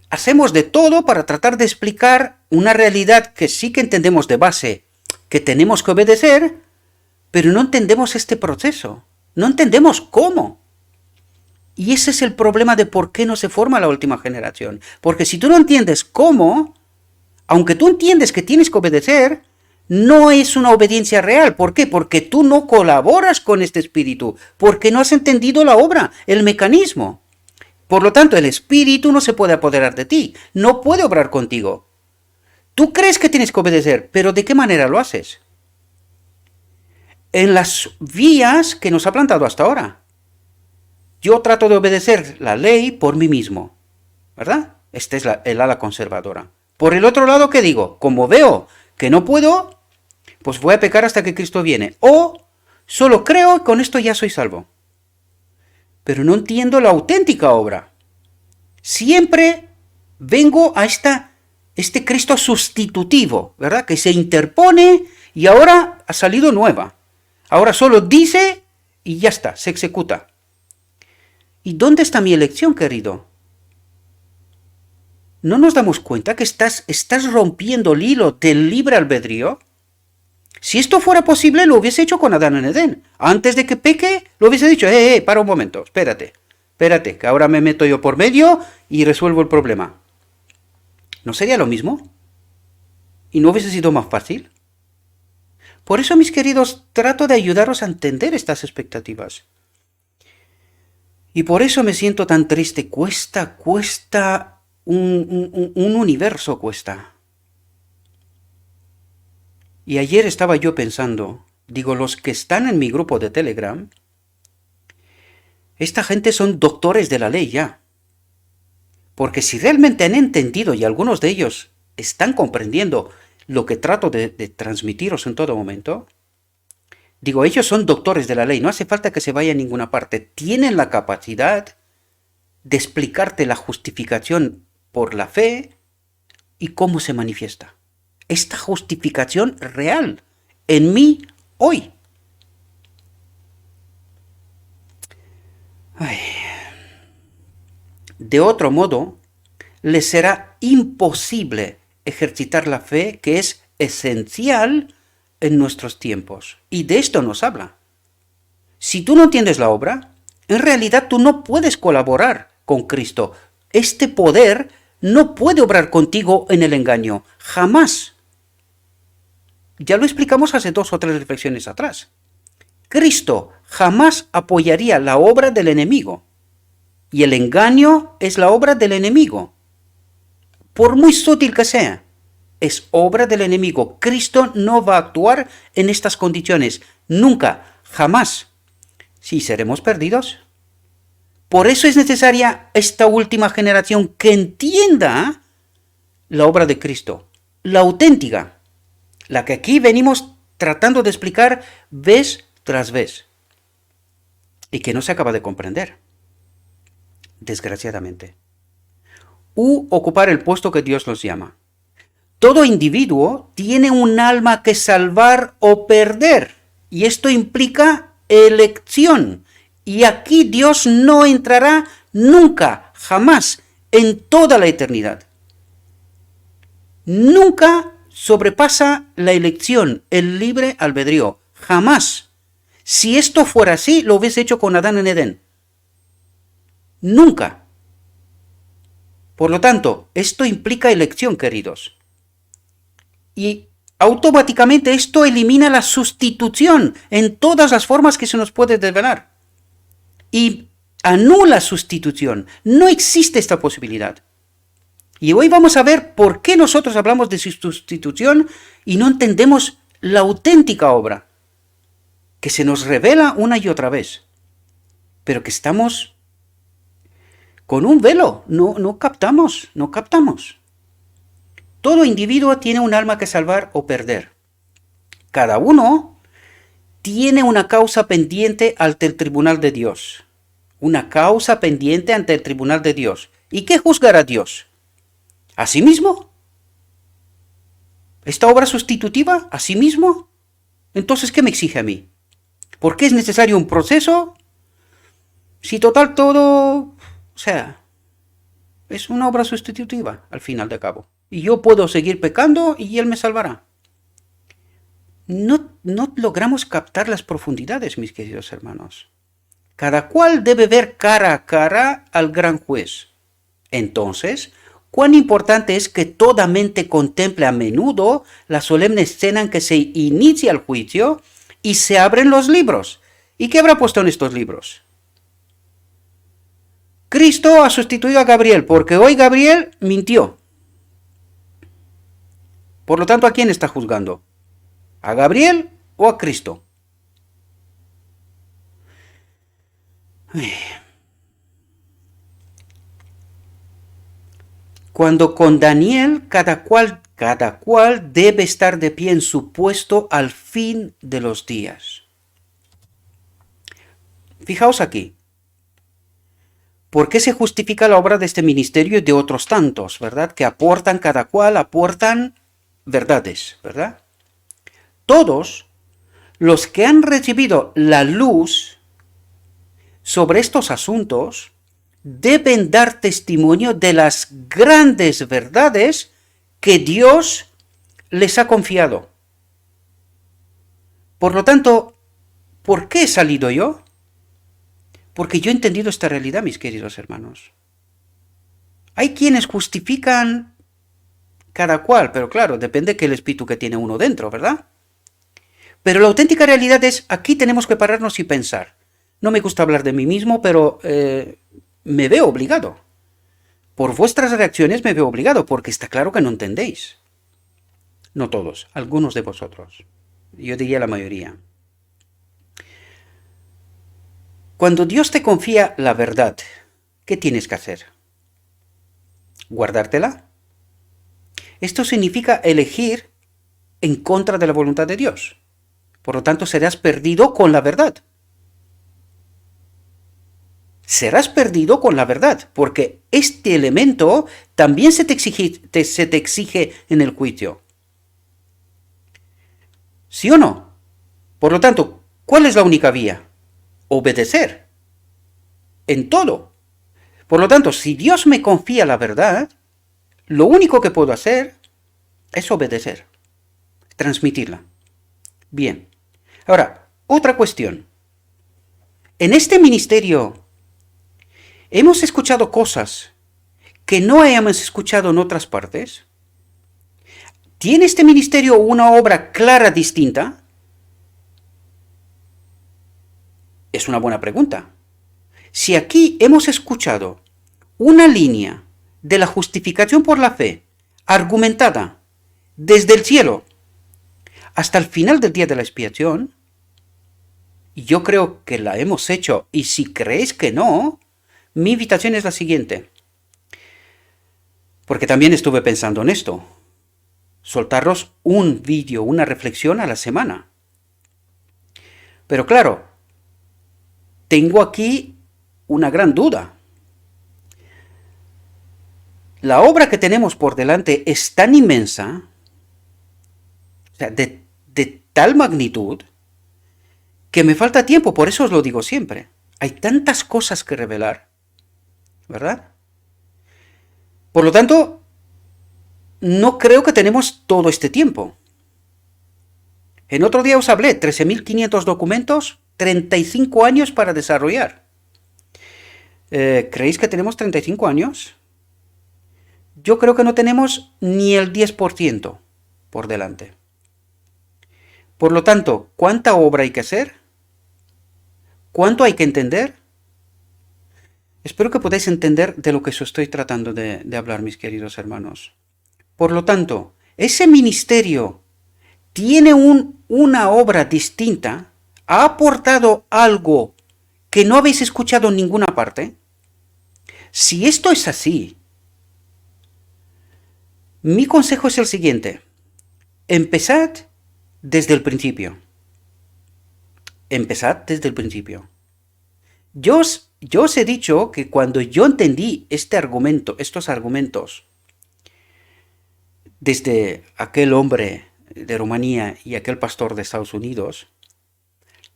hacemos de todo para tratar de explicar una realidad que sí que entendemos de base, que tenemos que obedecer, pero no entendemos este proceso, no entendemos cómo. Y ese es el problema de por qué no se forma la última generación. Porque si tú no entiendes cómo, aunque tú entiendes que tienes que obedecer, no es una obediencia real. ¿Por qué? Porque tú no colaboras con este espíritu, porque no has entendido la obra, el mecanismo. Por lo tanto, el espíritu no se puede apoderar de ti, no puede obrar contigo. Tú crees que tienes que obedecer, pero ¿de qué manera lo haces? En las vías que nos ha plantado hasta ahora. Yo trato de obedecer la ley por mí mismo, ¿verdad? Esta es el ala conservadora. Por el otro lado, ¿qué digo? Como veo que no puedo, pues voy a pecar hasta que Cristo viene. O solo creo y con esto ya soy salvo. Pero no entiendo la auténtica obra. Siempre vengo a este Cristo sustitutivo, ¿verdad? Que se interpone y ahora ha salido nueva. Ahora solo dice y ya está, se ejecuta. ¿Y dónde está mi elección, querido? ¿No nos damos cuenta que estás rompiendo el hilo del libre albedrío? Si esto fuera posible, lo hubiese hecho con Adán en Edén. Antes de que peque, lo hubiese dicho, para un momento, espérate, que ahora me meto yo por medio y resuelvo el problema. ¿No sería lo mismo? ¿Y no hubiese sido más fácil? Por eso, mis queridos, trato de ayudaros a entender estas expectativas. Y por eso me siento tan triste. Cuesta, un universo cuesta. Y ayer estaba yo pensando, digo, los que están en mi grupo de Telegram, esta gente son doctores de la ley ya. Porque si realmente han entendido, y algunos de ellos están comprendiendo lo que trato de transmitiros en todo momento, digo, ellos son doctores de la ley, no hace falta que se vaya a ninguna parte. Tienen la capacidad de explicarte la justificación por la fe y cómo se manifiesta. Esta justificación real en mí hoy. Ay. De otro modo, les será imposible ejercitar la fe que es esencial en nuestros tiempos. Y de esto nos habla. Si tú no entiendes la obra, en realidad tú no puedes colaborar con Cristo. Este poder no puede obrar contigo en el engaño. Jamás. Ya lo explicamos hace 2 o 3 reflexiones atrás. Cristo jamás apoyaría la obra del enemigo. Y el engaño es la obra del enemigo. Por muy sutil que sea, es obra del enemigo. Cristo no va a actuar en estas condiciones. Nunca, jamás. Sí, seremos perdidos. Por eso es necesaria esta última generación que entienda la obra de Cristo, la auténtica, la que aquí venimos tratando de explicar vez tras vez y que no se acaba de comprender, desgraciadamente. Ocupar el puesto que Dios nos llama. Todo individuo tiene un alma que salvar o perder, y esto implica elección. Y aquí Dios no entrará nunca, jamás, en toda la eternidad. Nunca sobrepasa la elección, el libre albedrío, jamás. Si esto fuera así, lo hubiese hecho con Adán en Edén. Nunca. Por lo tanto, esto implica elección, queridos. Y automáticamente esto elimina la sustitución en todas las formas que se nos puede desvelar. Y anula sustitución. No existe esta posibilidad. Y hoy vamos a ver por qué nosotros hablamos de sustitución y no entendemos la auténtica obra, que se nos revela una y otra vez, pero que estamos con un velo, no captamos. Todo individuo tiene un alma que salvar o perder. Cada uno tiene una causa pendiente ante el tribunal de Dios. Una causa pendiente ante el tribunal de Dios. ¿Y qué juzgará Dios? ¿A sí mismo? ¿Esta obra sustitutiva? ¿A sí mismo? Entonces, ¿qué me exige a mí? ¿Por qué es necesario un proceso? Si total todo, es una obra sustitutiva al final de cabo. Y yo puedo seguir pecando y Él me salvará. No logramos captar las profundidades, mis queridos hermanos. Cada cual debe ver cara a cara al gran juez. Entonces, cuán importante es que toda mente contemple a menudo la solemne escena en que se inicia el juicio y se abren los libros. ¿Y qué habrá puesto en estos libros? Cristo ha sustituido a Gabriel, porque hoy Gabriel mintió. Por lo tanto, ¿a quién está juzgando? ¿A Gabriel o a Cristo? Cuando con Daniel cada cual debe estar de pie en su puesto al fin de los días. Fijaos aquí. ¿Por qué se justifica la obra de este ministerio y de otros tantos, verdad? Que aportan, cada cual aportan verdades, ¿verdad? Todos los que han recibido la luz sobre estos asuntos deben dar testimonio de las grandes verdades que Dios les ha confiado. Por lo tanto, ¿por qué he salido yo? Porque yo he entendido esta realidad, mis queridos hermanos. Hay quienes justifican cada cual, pero claro, depende del espíritu que tiene uno dentro, ¿verdad? Pero la auténtica realidad es, aquí tenemos que pararnos y pensar. No me gusta hablar de mí mismo, pero me veo obligado. Por vuestras reacciones me veo obligado, porque está claro que no entendéis. No todos, algunos de vosotros. Yo diría la mayoría. Cuando Dios te confía la verdad, ¿qué tienes que hacer? ¿Guardártela? Esto significa elegir en contra de la voluntad de Dios. Por lo tanto, serás perdido con la verdad. Serás perdido con la verdad, porque este elemento también se te exige en el juicio. ¿Sí o no? Por lo tanto, ¿cuál es la única vía? Obedecer. En todo. Por lo tanto, si Dios me confía la verdad, lo único que puedo hacer es obedecer, transmitirla. Bien. Ahora, otra cuestión. En este ministerio hemos escuchado cosas que no hayamos escuchado en otras partes. ¿Tiene este ministerio una obra clara distinta? Es una buena pregunta. Si aquí hemos escuchado una línea de la justificación por la fe argumentada desde el cielo hasta el final del día de la expiación, yo creo que la hemos hecho, y si creéis que no, mi invitación es la siguiente. Porque también estuve pensando en esto. Soltaros un vídeo, una reflexión a la semana. Pero claro, tengo aquí una gran duda. La obra que tenemos por delante es tan inmensa, o sea, de tal magnitud, que me falta tiempo, por eso os lo digo siempre. Hay tantas cosas que revelar, ¿verdad? Por lo tanto, no creo que tenemos todo este tiempo. En otro día os hablé, 13.500 documentos, 35 años para desarrollar. ¿Creéis que tenemos 35 años? Yo creo que no tenemos ni el 10% por delante. Por lo tanto, ¿cuánta obra hay que hacer? ¿Cuánto hay que entender? Espero que podáis entender de lo que os estoy tratando de hablar, mis queridos hermanos. Por lo tanto, ese ministerio tiene una obra distinta, ha aportado algo que no habéis escuchado en ninguna parte. Si esto es así, mi consejo es el siguiente. Empezad desde el principio. Empezad desde el principio. Yo os he dicho que cuando yo entendí estos argumentos, desde aquel hombre de Rumanía y aquel pastor de Estados Unidos,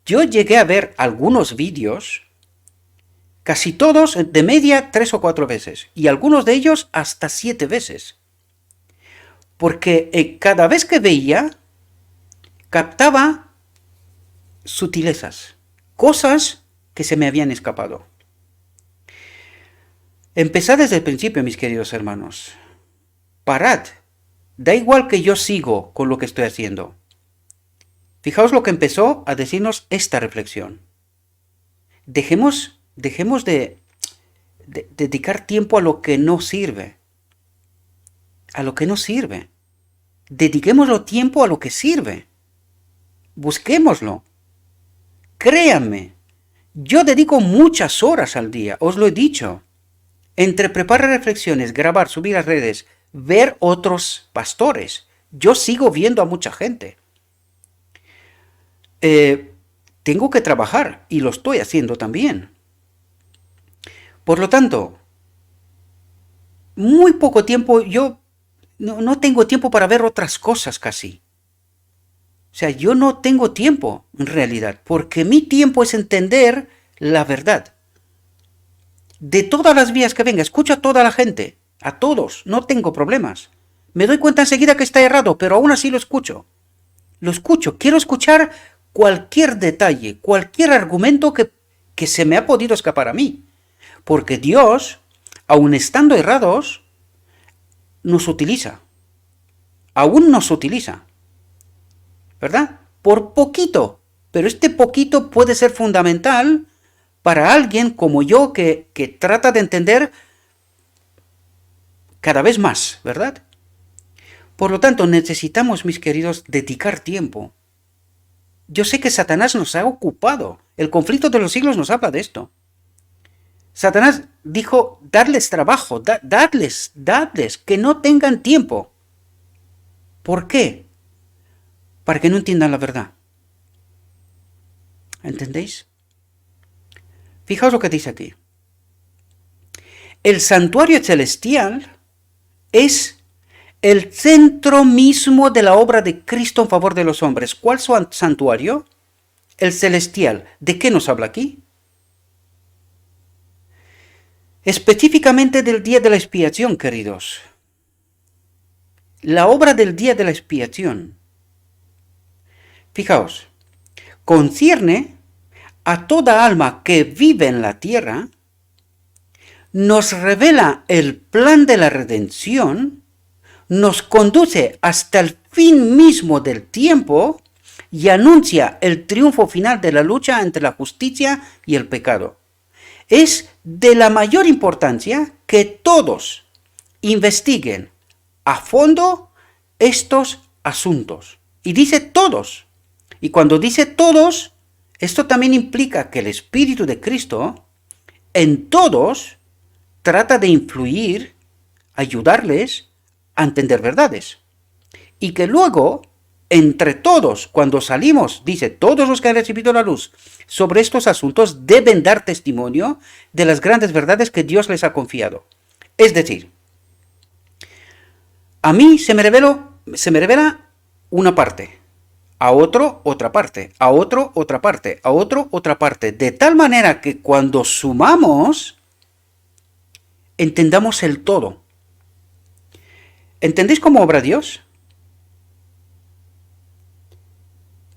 yo llegué a ver algunos vídeos, casi todos de media 3 o 4 veces, y algunos de ellos hasta 7 veces. Porque cada vez que veía, captaba sutilezas, cosas que se me habían escapado. Empezad desde el principio, mis queridos hermanos. Parad. Da igual que yo sigo con lo que estoy haciendo. Fijaos lo que empezó a decirnos esta reflexión. Dejemos de dedicar tiempo a lo que no sirve. A lo que no sirve. Dediquémoslo tiempo a lo que sirve. Busquémoslo. Créanme, yo dedico muchas horas al día, os lo he dicho. Entre preparar reflexiones, grabar, subir a redes, ver otros pastores. Yo sigo viendo a mucha gente. Tengo que trabajar y lo estoy haciendo también. Por lo tanto, muy poco tiempo, yo no tengo tiempo para ver otras cosas casi. O sea, yo no tengo tiempo en realidad, porque mi tiempo es entender la verdad. De todas las vías que venga, escucho a toda la gente, a todos, no tengo problemas. Me doy cuenta enseguida que está errado, pero aún así lo escucho. Lo escucho, quiero escuchar cualquier detalle, cualquier argumento que se me ha podido escapar a mí. Porque Dios, aun estando errados, nos utiliza. Aún nos utiliza. ¿Verdad? Por poquito. Pero este poquito puede ser fundamental para alguien como yo que trata de entender cada vez más, ¿verdad? Por lo tanto, necesitamos, mis queridos, dedicar tiempo. Yo sé que Satanás nos ha ocupado. El conflicto de los siglos nos habla de esto. Satanás dijo, darles trabajo, dadles, que no tengan tiempo. ¿Por qué? Para que no entiendan la verdad. ¿Entendéis? Fijaos lo que dice aquí. El santuario celestial es el centro mismo de la obra de Cristo en favor de los hombres. ¿Cuál santuario? El celestial. ¿De qué nos habla aquí? Específicamente del día de la expiación, queridos. La obra del día de la expiación, fijaos, concierne a toda alma que vive en la tierra, nos revela el plan de la redención, nos conduce hasta el fin mismo del tiempo y anuncia el triunfo final de la lucha entre la justicia y el pecado. Es de la mayor importancia que todos investiguen a fondo estos asuntos. Y dice todos. Y cuando dice todos, esto también implica que el Espíritu de Cristo en todos trata de influir, ayudarles a entender verdades. Y que luego, entre todos, cuando salimos, dice, todos los que han recibido la luz sobre estos asuntos deben dar testimonio de las grandes verdades que Dios les ha confiado. Es decir, a mí se me revela una parte, a otro otra parte, a otro otra parte, a otro otra parte, de tal manera que cuando sumamos, entendamos el todo. ¿Entendéis cómo obra Dios?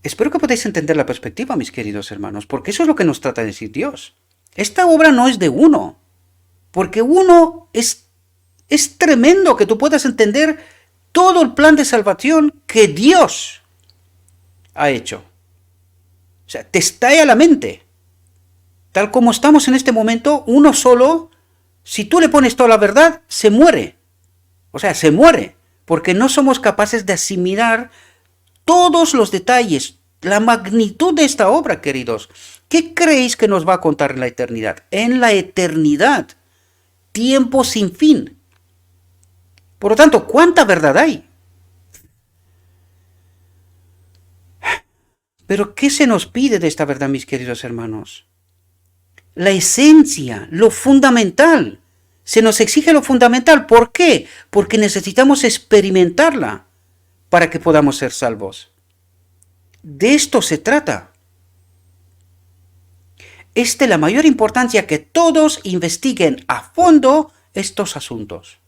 Espero que podáis entender la perspectiva, mis queridos hermanos, porque eso es lo que nos trata de decir Dios. Esta obra no es de uno, porque uno es tremendo que tú puedas entender todo el plan de salvación que Dios ha hecho. O sea, te estalla la mente. Tal como estamos en este momento, uno solo, si tú le pones toda la verdad, se muere. O sea, se muere, porque no somos capaces de asimilar todos los detalles, la magnitud de esta obra, queridos. ¿Qué creéis que nos va a contar en la eternidad? En la eternidad, tiempo sin fin. Por lo tanto, ¿cuánta verdad hay? Pero ¿qué se nos pide de esta verdad, mis queridos hermanos? La esencia, lo fundamental. Se nos exige lo fundamental. ¿Por qué? Porque necesitamos experimentarla para que podamos ser salvos. De esto se trata. Es de la mayor importancia que todos investiguen a fondo estos asuntos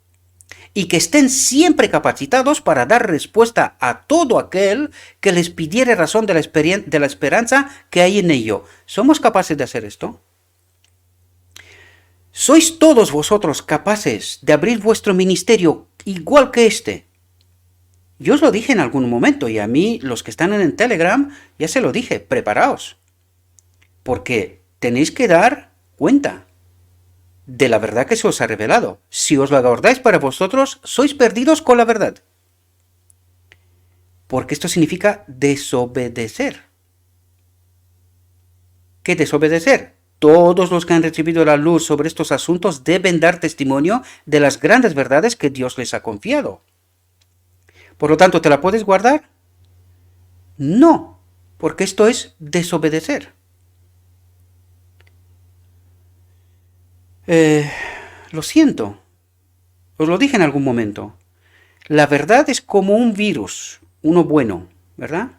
y que estén siempre capacitados para dar respuesta a todo aquel que les pidiere razón de la esperanza que hay en ello. ¿Somos capaces de hacer esto? ¿Sois todos vosotros capaces de abrir vuestro ministerio igual que este? Yo os lo dije en algún momento, y a mí, los que están en el Telegram, ya se lo dije, preparaos. Porque tenéis que dar cuenta de la verdad que se os ha revelado. Si os lo aguardáis para vosotros, sois perdidos con la verdad. Porque esto significa desobedecer. ¿Qué desobedecer? Todos los que han recibido la luz sobre estos asuntos deben dar testimonio de las grandes verdades que Dios les ha confiado. Por lo tanto, ¿te la puedes guardar? No, porque esto es desobedecer. Lo siento, os lo dije en algún momento. La verdad es como un virus, uno bueno, ¿verdad?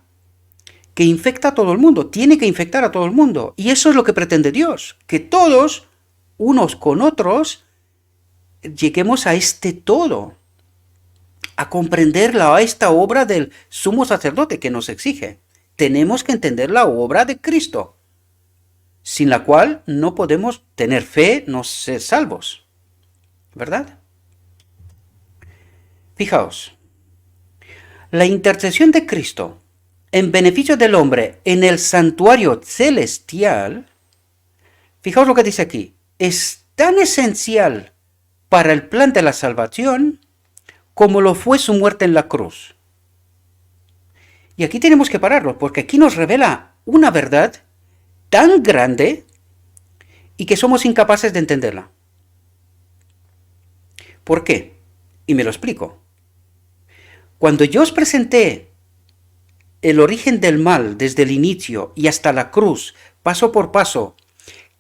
Que infecta a todo el mundo, tiene que infectar a todo el mundo. Y eso es lo que pretende Dios, que todos, unos con otros, lleguemos a este todo, a comprender esta obra del sumo sacerdote que nos exige. Tenemos que entender la obra de Cristo, sin la cual no podemos tener fe, no ser salvos, ¿verdad? Fijaos, la intercesión de Cristo en beneficio del hombre en el santuario celestial, Fijaos lo que dice aquí. Es tan esencial para el plan de la salvación como lo fue su muerte en la cruz. Y aquí tenemos que pararlo, porque aquí nos revela una verdad tan grande y que somos incapaces de entenderla. ¿Por qué? Y me lo explico. Cuando yo os presenté el origen del mal desde el inicio y hasta la cruz, paso por paso,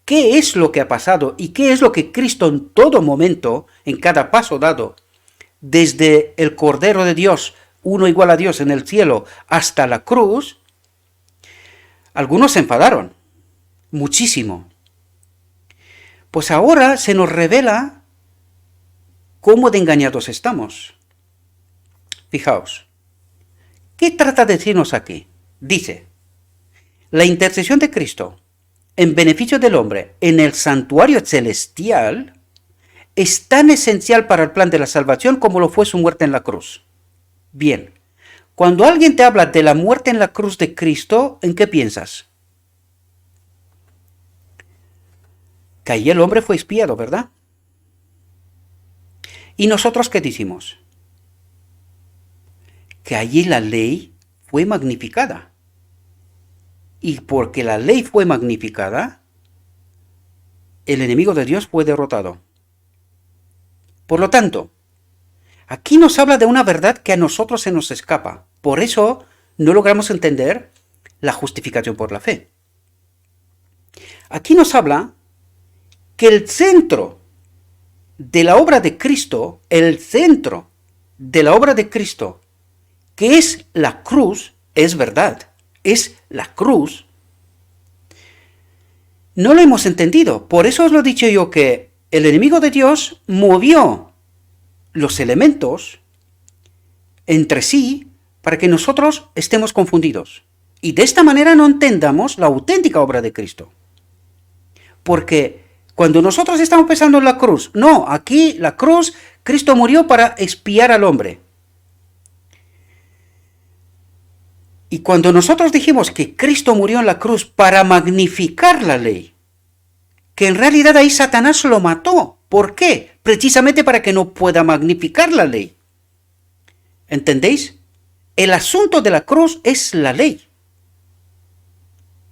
qué es lo que ha pasado y qué es lo que Cristo en todo momento, en cada paso dado, desde el Cordero de Dios, uno igual a Dios en el cielo, hasta la cruz, algunos se enfadaron, muchísimo. Pues ahora se nos revela cómo de engañados estamos. Fijaos, ¿qué trata de decirnos aquí? Dice, la intercesión de Cristo en beneficio del hombre en el santuario celestial es tan esencial para el plan de la salvación como lo fue su muerte en la cruz. Bien, cuando alguien te habla de la muerte en la cruz de Cristo, ¿en qué piensas? Que allí el hombre fue expiado, ¿verdad? ¿Y nosotros qué decimos? Que allí la ley fue magnificada. Y porque la ley fue magnificada, el enemigo de Dios fue derrotado. Por lo tanto, aquí nos habla de una verdad que a nosotros se nos escapa. Por eso no logramos entender la justificación por la fe. Aquí nos habla que el centro de la obra de Cristo, que es la cruz, es verdad, es la cruz, no lo hemos entendido. Por eso os lo he dicho yo que el enemigo de Dios movió los elementos entre sí para que nosotros estemos confundidos. Y de esta manera no entendamos la auténtica obra de Cristo. Porque cuando nosotros estamos pensando en la cruz, no, aquí la cruz, Cristo murió para expiar al hombre. Y cuando nosotros dijimos que Cristo murió en la cruz para magnificar la ley, que en realidad ahí Satanás lo mató. ¿Por qué? Precisamente para que no pueda magnificar la ley. ¿Entendéis? El asunto de la cruz es la ley.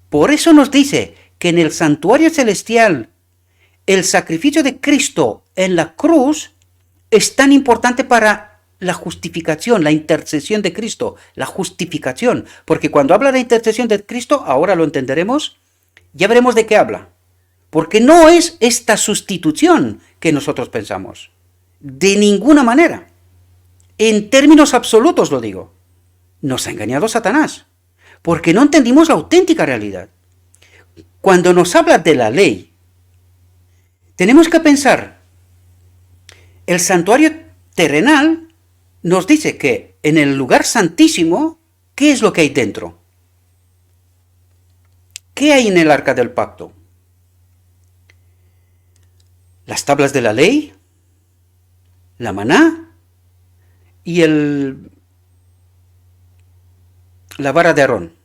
Por eso nos dice que en el santuario celestial el sacrificio de Cristo en la cruz es tan importante para la justificación, la intercesión de Cristo, la justificación. Porque cuando habla de intercesión de Cristo, ahora lo entenderemos, ya veremos de qué habla. Porque no es esta sustitución que nosotros pensamos. De ninguna manera. En términos absolutos lo digo. Nos ha engañado Satanás. Porque no entendimos la auténtica realidad. Cuando nos habla de la ley, tenemos que pensar, el santuario terrenal nos dice que en el lugar santísimo, ¿qué es lo que hay dentro? ¿Qué hay en el arca del pacto? Las tablas de la ley, la maná y la vara de Aarón,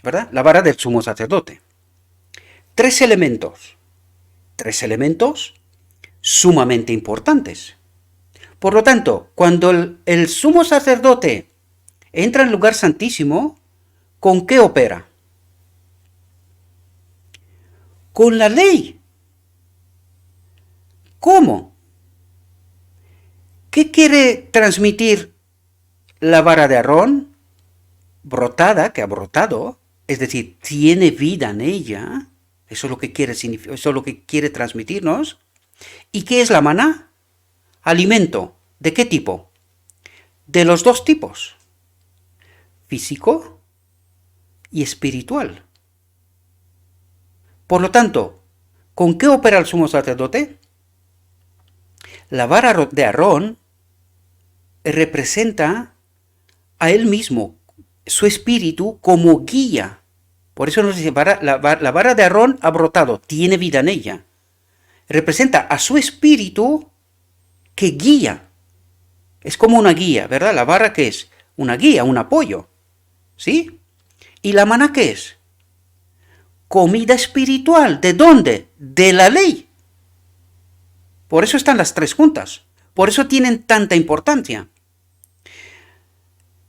¿verdad? La vara del sumo sacerdote. Tres elementos sumamente importantes. Por lo tanto, cuando el sumo sacerdote entra en el lugar santísimo, ¿con qué opera? Con la ley. ¿Cómo? ¿Qué quiere transmitir la vara de Aarón? Brotada, que ha brotado, es decir, tiene vida en ella. Eso es lo que quiere transmitirnos. ¿Y qué es la maná? Alimento. ¿De qué tipo? De los dos tipos. Físico y espiritual. Por lo tanto, ¿con qué opera el sumo sacerdote? La vara de Aarón representa a él mismo, su espíritu, como guía. Por eso nos dice, la vara de Aarón ha brotado, tiene vida en ella. Representa a su espíritu que guía. Es como una guía, ¿verdad? La vara, ¿qué es? Una guía, un apoyo. ¿Sí? ¿Y la maná qué es? comida espiritual. ¿De dónde? De la ley. Por eso están las tres juntas. Por eso tienen tanta importancia.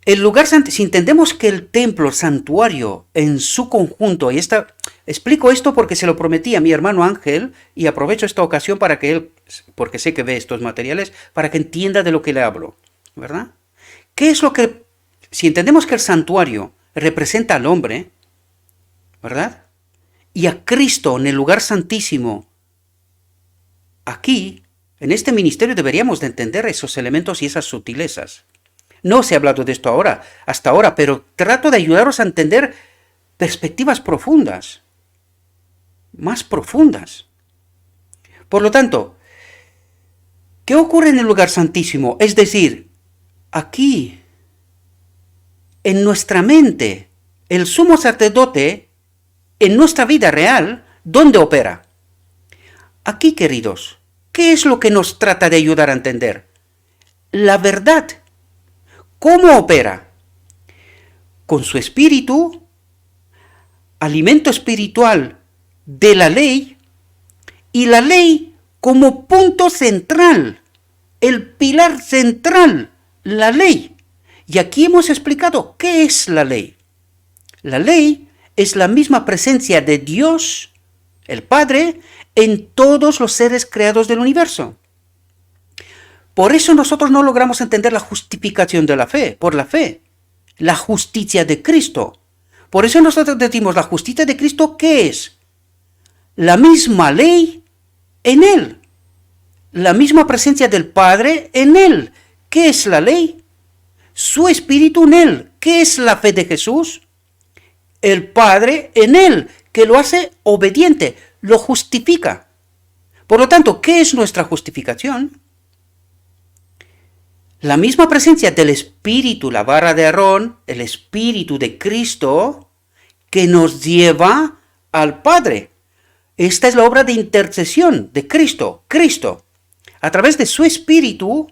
El lugar santo, si entendemos que el templo, el santuario en su conjunto, explico esto porque se lo prometí a mi hermano Ángel y aprovecho esta ocasión para que él, porque sé que ve estos materiales, para que entienda de lo que le hablo, ¿verdad? ¿Qué es lo que, si entendemos que el santuario representa al hombre, ¿verdad? Y a Cristo en el lugar santísimo, aquí, en este ministerio deberíamos de entender esos elementos y esas sutilezas. No se ha hablado de esto hasta ahora, pero trato de ayudaros a entender perspectivas profundas, más profundas. Por lo tanto, ¿qué ocurre en el lugar santísimo? Es decir, aquí, en nuestra mente, el sumo sacerdote, en nuestra vida real, ¿dónde opera? Aquí, queridos, ¿qué es lo que nos trata de ayudar a entender? La verdad. ¿Cómo opera? Con su espíritu, alimento espiritual de la ley, y la ley como punto central, el pilar central, la ley. Y aquí hemos explicado qué es la ley. La ley es la misma presencia de Dios, el Padre, en todos los seres creados del universo. Por eso nosotros no logramos entender la justificación de la fe, por la fe, la justicia de Cristo. Por eso nosotros decimos, la justicia de Cristo, ¿qué es? La misma ley en Él, la misma presencia del Padre en Él. ¿Qué es la ley? Su Espíritu en Él. ¿Qué es la fe de Jesús? El Padre en Él, que lo hace obediente, lo justifica. Por lo tanto, ¿qué es nuestra justificación? La misma presencia del Espíritu, la vara de Aarón, el Espíritu de Cristo, que nos lleva al Padre. Esta es la obra de intercesión de Cristo. Cristo, a través de su Espíritu,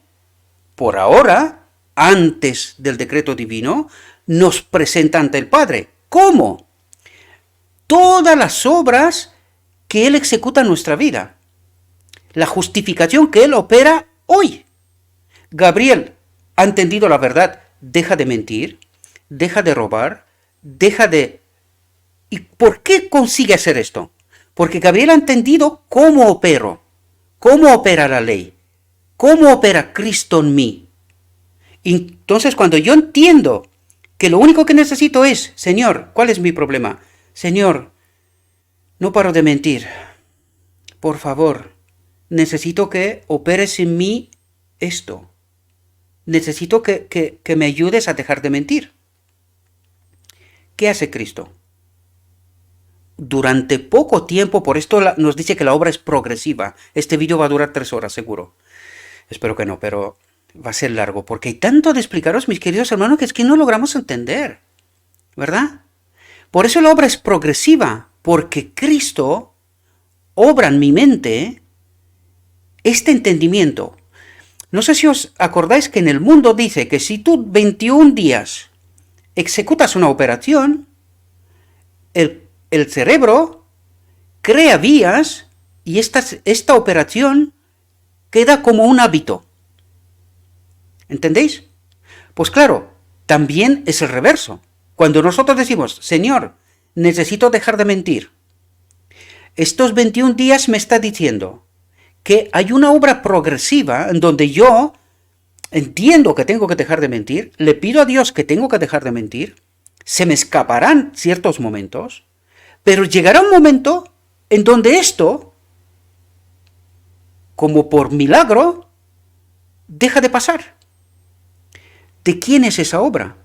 por ahora, antes del decreto divino, nos presenta ante el Padre. ¿Cómo? Todas las obras que Él ejecuta en nuestra vida. La justificación que Él opera hoy. Gabriel ha entendido la verdad, deja de mentir, deja de robar, deja de... ¿Y por qué consigue hacer esto? Porque Gabriel ha entendido cómo opera la ley, cómo opera Cristo en mí. Entonces, cuando yo entiendo que lo único que necesito es, Señor, ¿cuál es mi problema? Señor, no paro de mentir. Por favor, necesito que operes en mí esto. Necesito que me ayudes a dejar de mentir. ¿Qué hace Cristo? Durante poco tiempo, por esto nos dice que la obra es progresiva. Este vídeo va a durar 3 horas, seguro. Espero que no, pero va a ser largo, porque hay tanto de explicaros, mis queridos hermanos, que es que no logramos entender, ¿verdad? Por eso la obra es progresiva, porque Cristo obra en mi mente este entendimiento. No sé si os acordáis que en el mundo dice que si tú 21 días ejecutas una operación, el cerebro crea vías y esta operación queda como un hábito. ¿Entendéis? Pues claro, también es el reverso. Cuando nosotros decimos, Señor, necesito dejar de mentir, estos 21 días me está diciendo que hay una obra progresiva en donde yo entiendo que tengo que dejar de mentir, le pido a Dios que tengo que dejar de mentir, se me escaparán ciertos momentos, pero llegará un momento en donde esto, como por milagro, deja de pasar. ¿De quién es esa obra?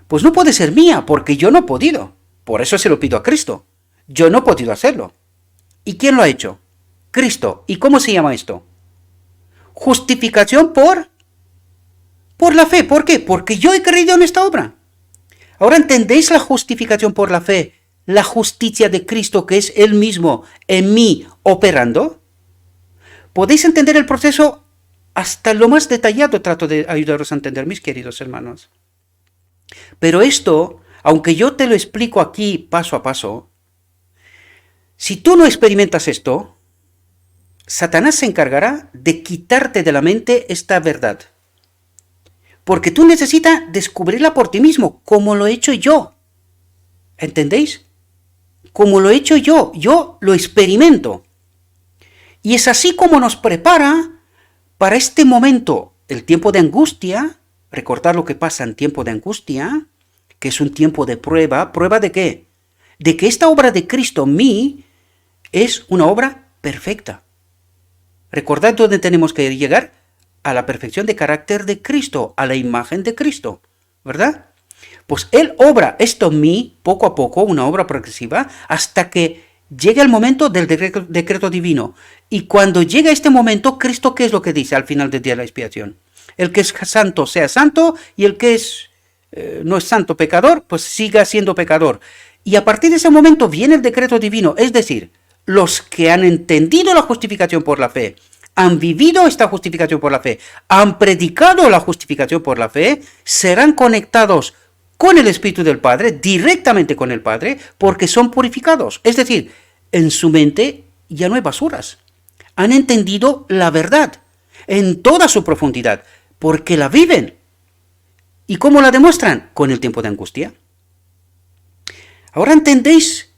Pues no puede ser mía, porque yo no he podido. Por eso se lo pido a Cristo. Yo no he podido hacerlo. ¿Y quién lo ha hecho? Cristo. ¿Y cómo se llama esto? Justificación por la fe. ¿Por qué? Porque yo he creído en esta obra. Ahora entendéis la justificación por la fe, la justicia de Cristo que es Él mismo en mí operando. Podéis entender el proceso hasta lo más detallado, trato de ayudaros a entender, mis queridos hermanos. Pero esto aunque yo te lo explico aquí paso a paso, si tú no experimentas esto, Satanás se encargará de quitarte de la mente esta verdad. Porque tú necesitas descubrirla por ti mismo, como lo he hecho yo. ¿Entendéis? Como lo he hecho yo lo experimento. Y es así como nos prepara para este momento, el tiempo de angustia, recordar lo que pasa en tiempo de angustia, que es un tiempo de prueba. ¿Prueba de qué? De que esta obra de Cristo en mí es una obra perfecta. Recordad dónde tenemos que llegar: a la perfección de carácter de Cristo, a la imagen de Cristo, ¿verdad? Pues Él obra esto en mí poco a poco, una obra progresiva, hasta que llegue el momento del decreto divino. Y cuando llega este momento, Cristo, ¿qué es lo que dice al final del día de la expiación? El que es santo sea santo, y el que no es santo, pecador, pues siga siendo pecador. Y a partir de ese momento viene el decreto divino, es decir, los que han entendido la justificación por la fe, han vivido esta justificación por la fe, han predicado la justificación por la fe, serán conectados con el Espíritu del Padre, directamente con el Padre, porque son purificados. Es decir, en su mente ya no hay basuras. Han entendido la verdad en toda su profundidad, porque la viven. ¿Y cómo la demuestran? Con el tiempo de angustia. Ahora entendéis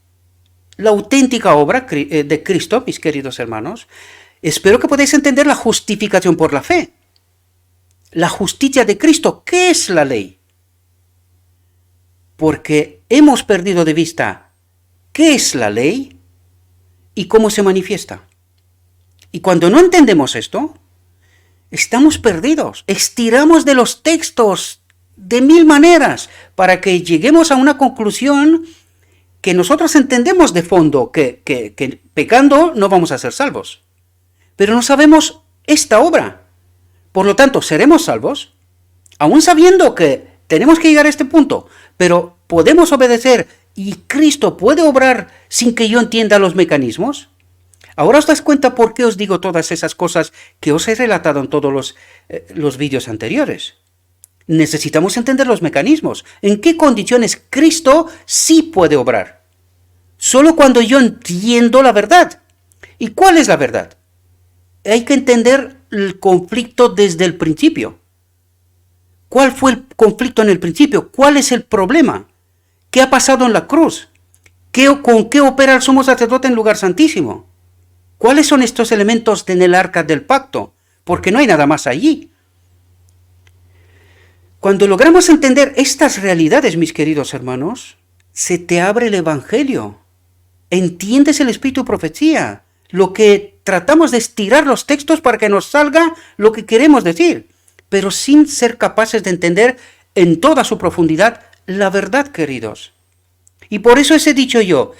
la auténtica obra de Cristo, mis queridos hermanos. Espero que podáis entender la justificación por la fe. La justicia de Cristo. ¿Qué es la ley? Porque hemos perdido de vista qué es la ley y cómo se manifiesta. Y cuando no entendemos esto, estamos perdidos. Estiramos de los textos de mil maneras para que lleguemos a una conclusión que nosotros entendemos de fondo, que pecando no vamos a ser salvos. Pero no sabemos esta obra. Por lo tanto, ¿seremos salvos? Aún sabiendo que tenemos que llegar a este punto, pero ¿podemos obedecer y Cristo puede obrar sin que yo entienda los mecanismos? Ahora os das cuenta por qué os digo todas esas cosas que os he relatado en todos los vídeos anteriores. Necesitamos entender los mecanismos. ¿En qué condiciones Cristo sí puede obrar? Solo cuando yo entiendo la verdad. ¿Y cuál es la verdad? Hay que entender el conflicto desde el principio. ¿Cuál fue el conflicto en el principio? ¿Cuál es el problema? ¿Qué ha pasado en la cruz? ¿Con qué opera el sumo sacerdote en lugar santísimo? ¿Cuáles son estos elementos en el arca del pacto? Porque no hay nada más allí. Cuando logramos entender estas realidades, mis queridos hermanos, se te abre el Evangelio. Entiendes el espíritu de profecía. Lo que tratamos de estirar los textos para que nos salga lo que queremos decir, pero sin ser capaces de entender en toda su profundidad la verdad, queridos. Y por eso os he dicho yo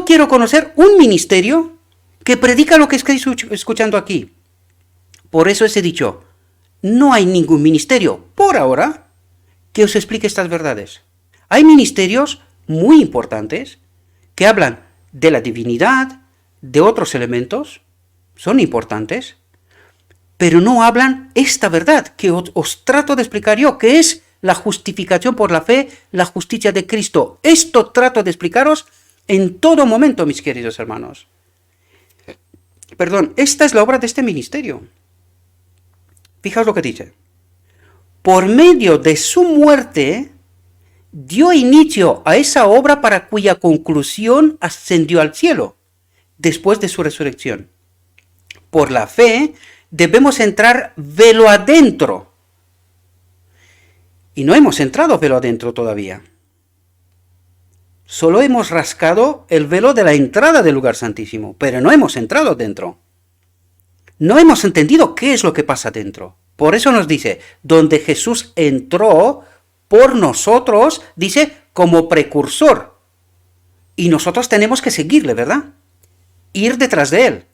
quiero conocer un ministerio que predica lo que estáis escuchando aquí. Por eso os he dicho, no hay ningún ministerio, por ahora, que os explique estas verdades. Hay ministerios muy importantes que hablan de la divinidad, de otros elementos, son importantes, pero no hablan esta verdad que os trato de explicar yo, que es la justificación por la fe, la justicia de Cristo. Esto trato de explicaros en todo momento, mis queridos hermanos. Esta es la obra de este ministerio. Fijaos lo que dice. Por medio de su muerte, dio inicio a esa obra para cuya conclusión ascendió al cielo, después de su resurrección. Por la fe debemos entrar velo adentro. Y no hemos entrado velo adentro todavía. Solo hemos rascado el velo de la entrada del lugar santísimo, pero no hemos entrado dentro. No hemos entendido qué es lo que pasa dentro. Por eso nos dice, donde Jesús entró por nosotros, dice, como precursor. Y nosotros tenemos que seguirle, ¿verdad? Ir detrás de él.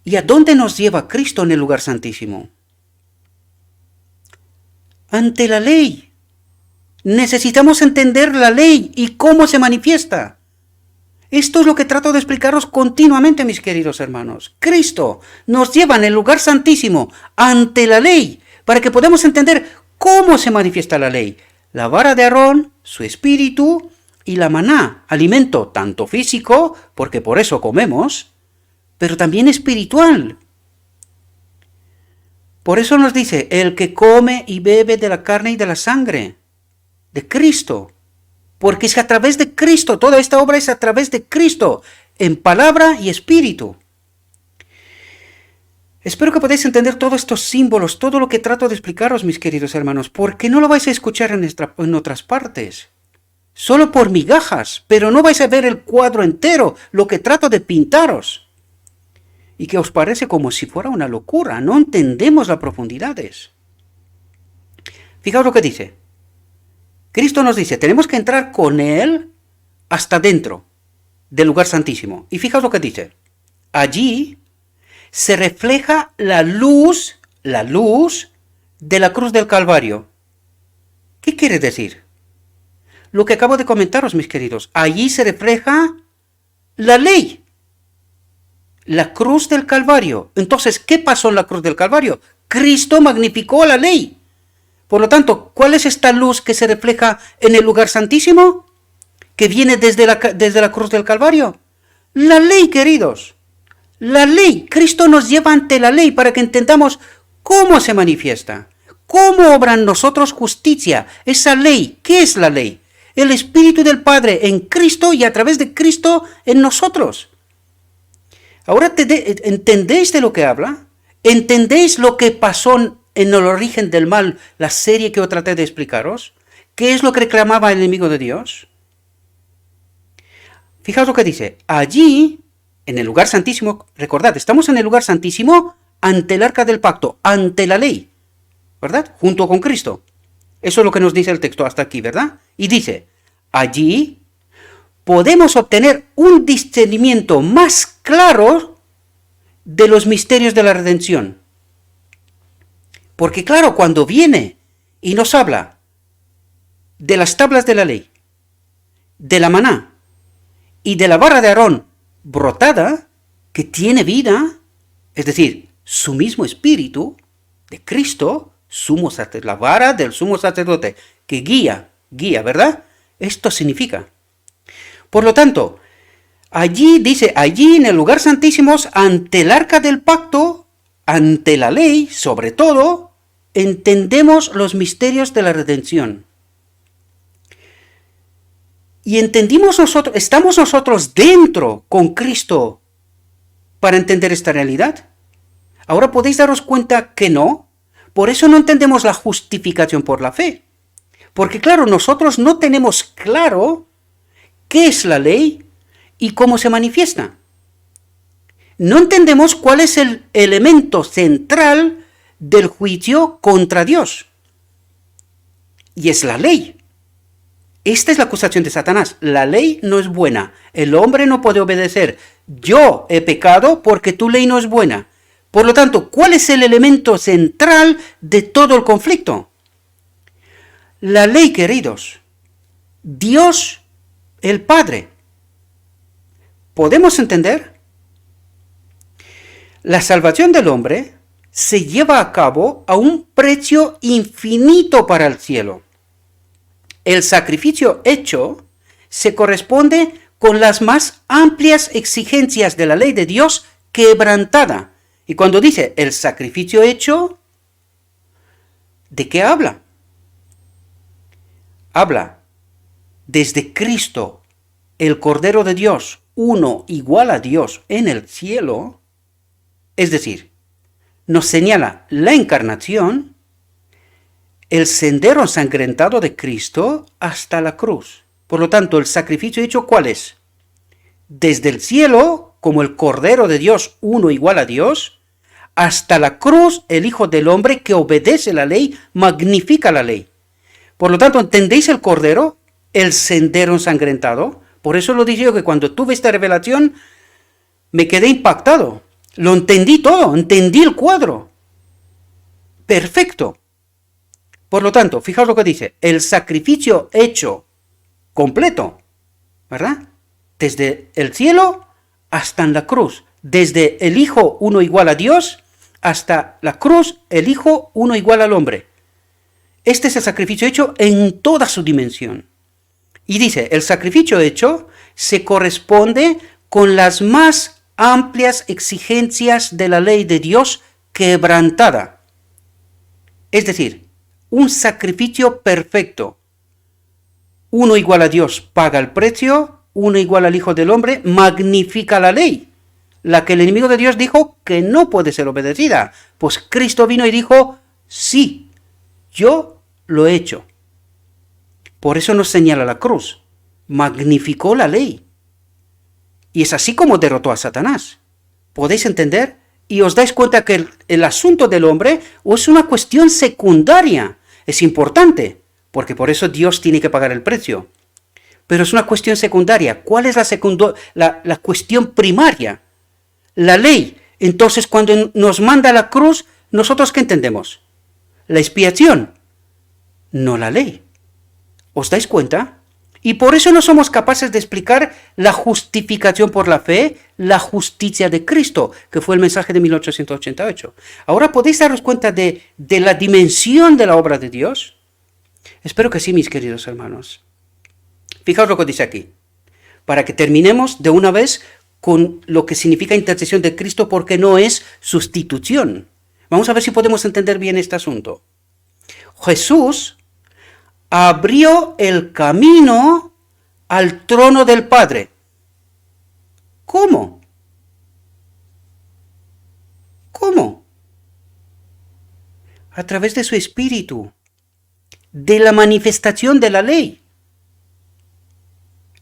¿Y a dónde nos lleva Cristo en el lugar santísimo? Ante la ley. Necesitamos entender la ley y cómo se manifiesta. Esto es lo que trato de explicaros continuamente, mis queridos hermanos. Cristo nos lleva en el lugar santísimo ante la ley para que podamos entender cómo se manifiesta la ley. La vara de Aarón, su espíritu, y la maná, alimento tanto físico, porque por eso comemos, pero también espiritual. Por eso nos dice, el que come y bebe de la carne y de la sangre de Cristo, porque es a través de Cristo, toda esta obra es a través de Cristo, en palabra y espíritu. Espero que podáis entender todos estos símbolos, todo lo que trato de explicaros, mis queridos hermanos, porque no lo vais a escuchar en otras partes. Solo por migajas, pero no vais a ver el cuadro entero, lo que trato de pintaros. Y que os parece como si fuera una locura, no entendemos las profundidades. Fijaos lo que dice. Cristo nos dice, tenemos que entrar con Él hasta dentro del lugar santísimo. Y fijaos lo que dice. Allí se refleja la luz de la cruz del Calvario. ¿Qué quiere decir? Lo que acabo de comentaros, mis queridos. Allí se refleja la ley. La cruz del Calvario. Entonces, ¿qué pasó en la cruz del Calvario? Cristo magnificó la ley. Por lo tanto, ¿cuál es esta luz que se refleja en el lugar santísimo? Que viene desde la cruz del Calvario. La ley, queridos. La ley. Cristo nos lleva ante la ley para que entendamos cómo se manifiesta. Cómo obra en nosotros justicia. Esa ley. ¿Qué es la ley? El Espíritu del Padre en Cristo y a través de Cristo en nosotros. Ahora ¿entendéis de lo que habla? ¿Entendéis lo que pasó en el origen del mal, la serie que yo traté de explicaros? ¿Qué es lo que reclamaba el enemigo de Dios? Fijaos lo que dice. Allí, en el lugar santísimo, recordad, estamos en el lugar santísimo ante el arca del pacto, ante la ley, ¿verdad? Junto con Cristo. Eso es lo que nos dice el texto hasta aquí, ¿verdad? Y dice, allí podemos obtener un discernimiento más claro de los misterios de la redención. Porque claro, cuando viene y nos habla de las tablas de la ley, de la maná y de la vara de Aarón brotada, que tiene vida, es decir, su mismo espíritu de Cristo, la vara del sumo sacerdote, que guía, ¿verdad? Esto significa. Por lo tanto, allí en el lugar santísimo, ante el arca del pacto, ante la ley, sobre todo, entendemos los misterios de la redención. Y estamos nosotros dentro con Cristo para entender esta realidad. Ahora podéis daros cuenta que no. Por eso no entendemos la justificación por la fe. Porque claro, nosotros no tenemos claro qué es la ley y cómo se manifiesta. No entendemos cuál es el elemento central del juicio contra Dios. Y es la ley. Esta es la acusación de Satanás. La ley no es buena. El hombre no puede obedecer. Yo he pecado porque tu ley no es buena. Por lo tanto, ¿cuál es el elemento central de todo el conflicto? La ley, queridos. Dios, el Padre. ¿Podemos entender? La salvación del hombre se lleva a cabo a un precio infinito para el cielo. El sacrificio hecho se corresponde con las más amplias exigencias de la ley de Dios quebrantada. Y cuando dice el sacrificio hecho, ¿de qué habla? Habla desde Cristo, el Cordero de Dios, uno igual a Dios en el cielo, es decir, nos señala la encarnación, el sendero ensangrentado de Cristo hasta la cruz. Por lo tanto, el sacrificio hecho, ¿cuál es? Desde el cielo, como el Cordero de Dios, uno igual a Dios, hasta la cruz, el Hijo del Hombre que obedece la ley, magnifica la ley. Por lo tanto, ¿entendéis el Cordero? El sendero ensangrentado. Por eso lo dije yo que cuando tuve esta revelación, me quedé impactado. Lo entendí todo, entendí el cuadro. Perfecto. Por lo tanto, fijaos lo que dice, el sacrificio hecho completo, ¿verdad? Desde el cielo hasta en la cruz. Desde el Hijo uno igual a Dios hasta la cruz, el Hijo uno igual al hombre. Este es el sacrificio hecho en toda su dimensión. Y dice, el sacrificio hecho se corresponde con las más amplias exigencias de la ley de Dios quebrantada. Es decir, un sacrificio perfecto. Uno igual a Dios paga el precio, uno igual al Hijo del Hombre magnifica la ley, la que el enemigo de Dios dijo que no puede ser obedecida. Pues Cristo vino y dijo, sí, yo lo he hecho. Por eso nos señala la cruz. Magnificó la ley. Y es así como derrotó a Satanás. ¿Podéis entender? Y os dais cuenta que el asunto del hombre es una cuestión secundaria. Es importante, porque por eso Dios tiene que pagar el precio. Pero es una cuestión secundaria. ¿Cuál es la cuestión primaria? La ley. Entonces, cuando nos manda la cruz, ¿nosotros qué entendemos? La expiación, no la ley. ¿Os dais cuenta? Y por eso no somos capaces de explicar la justificación por la fe, la justicia de Cristo, que fue el mensaje de 1888. Ahora, ¿podéis daros cuenta de la dimensión de la obra de Dios? Espero que sí, mis queridos hermanos. Fijaos lo que dice aquí, para que terminemos de una vez con lo que significa intercesión de Cristo, porque no es sustitución. Vamos a ver si podemos entender bien este asunto. Jesús abrió el camino al trono del Padre. ¿Cómo? ¿Cómo? A través de su Espíritu, de la manifestación de la ley.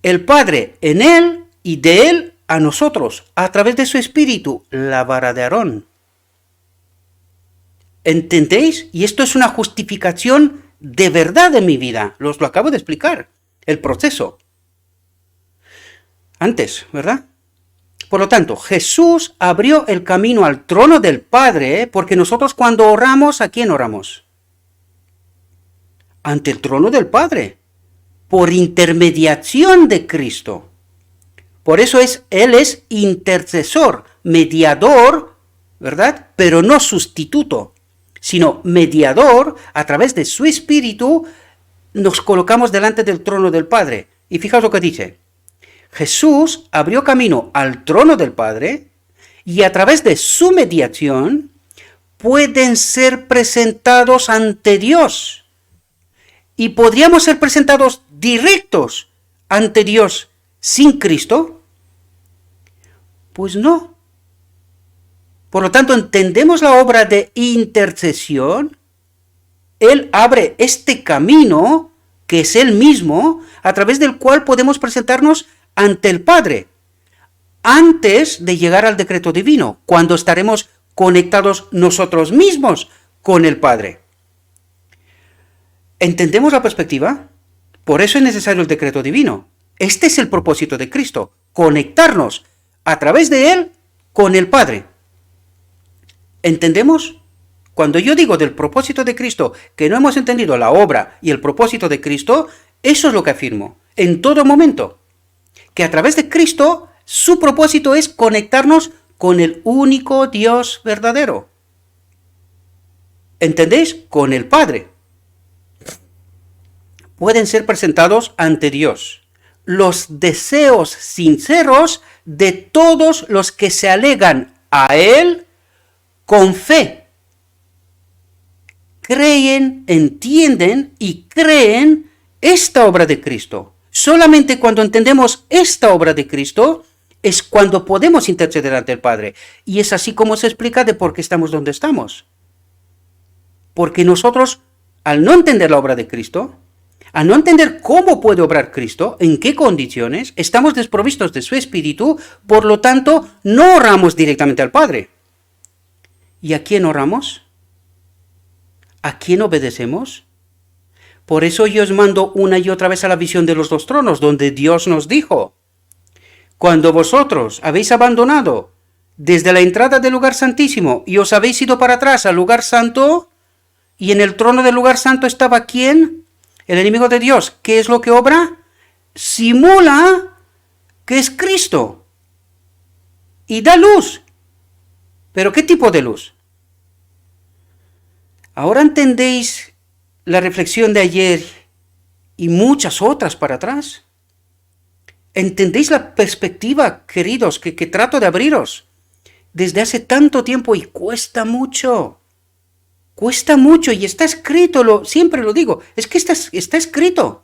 El Padre en él y de él a nosotros, a través de su Espíritu, la vara de Aarón. ¿Entendéis? Y esto es una justificación de verdad en mi vida. Os lo acabo de explicar, el proceso. Antes, ¿verdad? Por lo tanto, Jesús abrió el camino al trono del Padre, porque nosotros cuando oramos, ¿a quién oramos? Ante el trono del Padre, por intermediación de Cristo. Por eso Él es intercesor, mediador, ¿verdad? Pero no sustituto, sino mediador. A través de su Espíritu nos colocamos delante del trono del Padre. Y fijaos lo que dice. Jesús abrió camino al trono del Padre y a través de su mediación pueden ser presentados ante Dios. ¿Y podríamos ser presentados directos ante Dios sin Cristo? Pues no. Por lo tanto, entendemos la obra de intercesión. Él abre este camino, que es Él mismo, a través del cual podemos presentarnos ante el Padre, antes de llegar al decreto divino, cuando estaremos conectados nosotros mismos con el Padre. ¿Entendemos la perspectiva? Por eso es necesario el decreto divino. Este es el propósito de Cristo, conectarnos a través de Él con el Padre. ¿Entendemos? Cuando yo digo del propósito de Cristo, que no hemos entendido la obra y el propósito de Cristo, eso es lo que afirmo, en todo momento. Que a través de Cristo, su propósito es conectarnos con el único Dios verdadero. ¿Entendéis? Con el Padre. Pueden ser presentados ante Dios los deseos sinceros de todos los que se alegan a Él con fe. Creen, entienden y creen esta obra de Cristo. Solamente cuando entendemos esta obra de Cristo es cuando podemos interceder ante el Padre. Y es así como se explica de por qué estamos donde estamos. Porque nosotros, al no entender la obra de Cristo, al no entender cómo puede obrar Cristo, en qué condiciones, estamos desprovistos de su Espíritu, por lo tanto, no oramos directamente al Padre. ¿Y a quién oramos? ¿A quién obedecemos? Por eso yo os mando una y otra vez a la visión de los dos tronos, donde Dios nos dijo, cuando vosotros habéis abandonado desde la entrada del lugar santísimo y os habéis ido para atrás al lugar santo, y en el trono del lugar santo estaba ¿quién? El enemigo de Dios. ¿Qué es lo que obra? Simula que es Cristo y da luz. ¿Pero qué tipo de luz? Ahora entendéis la reflexión de ayer y muchas otras para atrás? ¿Entendéis la perspectiva, queridos, que trato de abriros desde hace tanto tiempo y cuesta mucho? Cuesta mucho y está escrito, siempre lo digo, es que está escrito.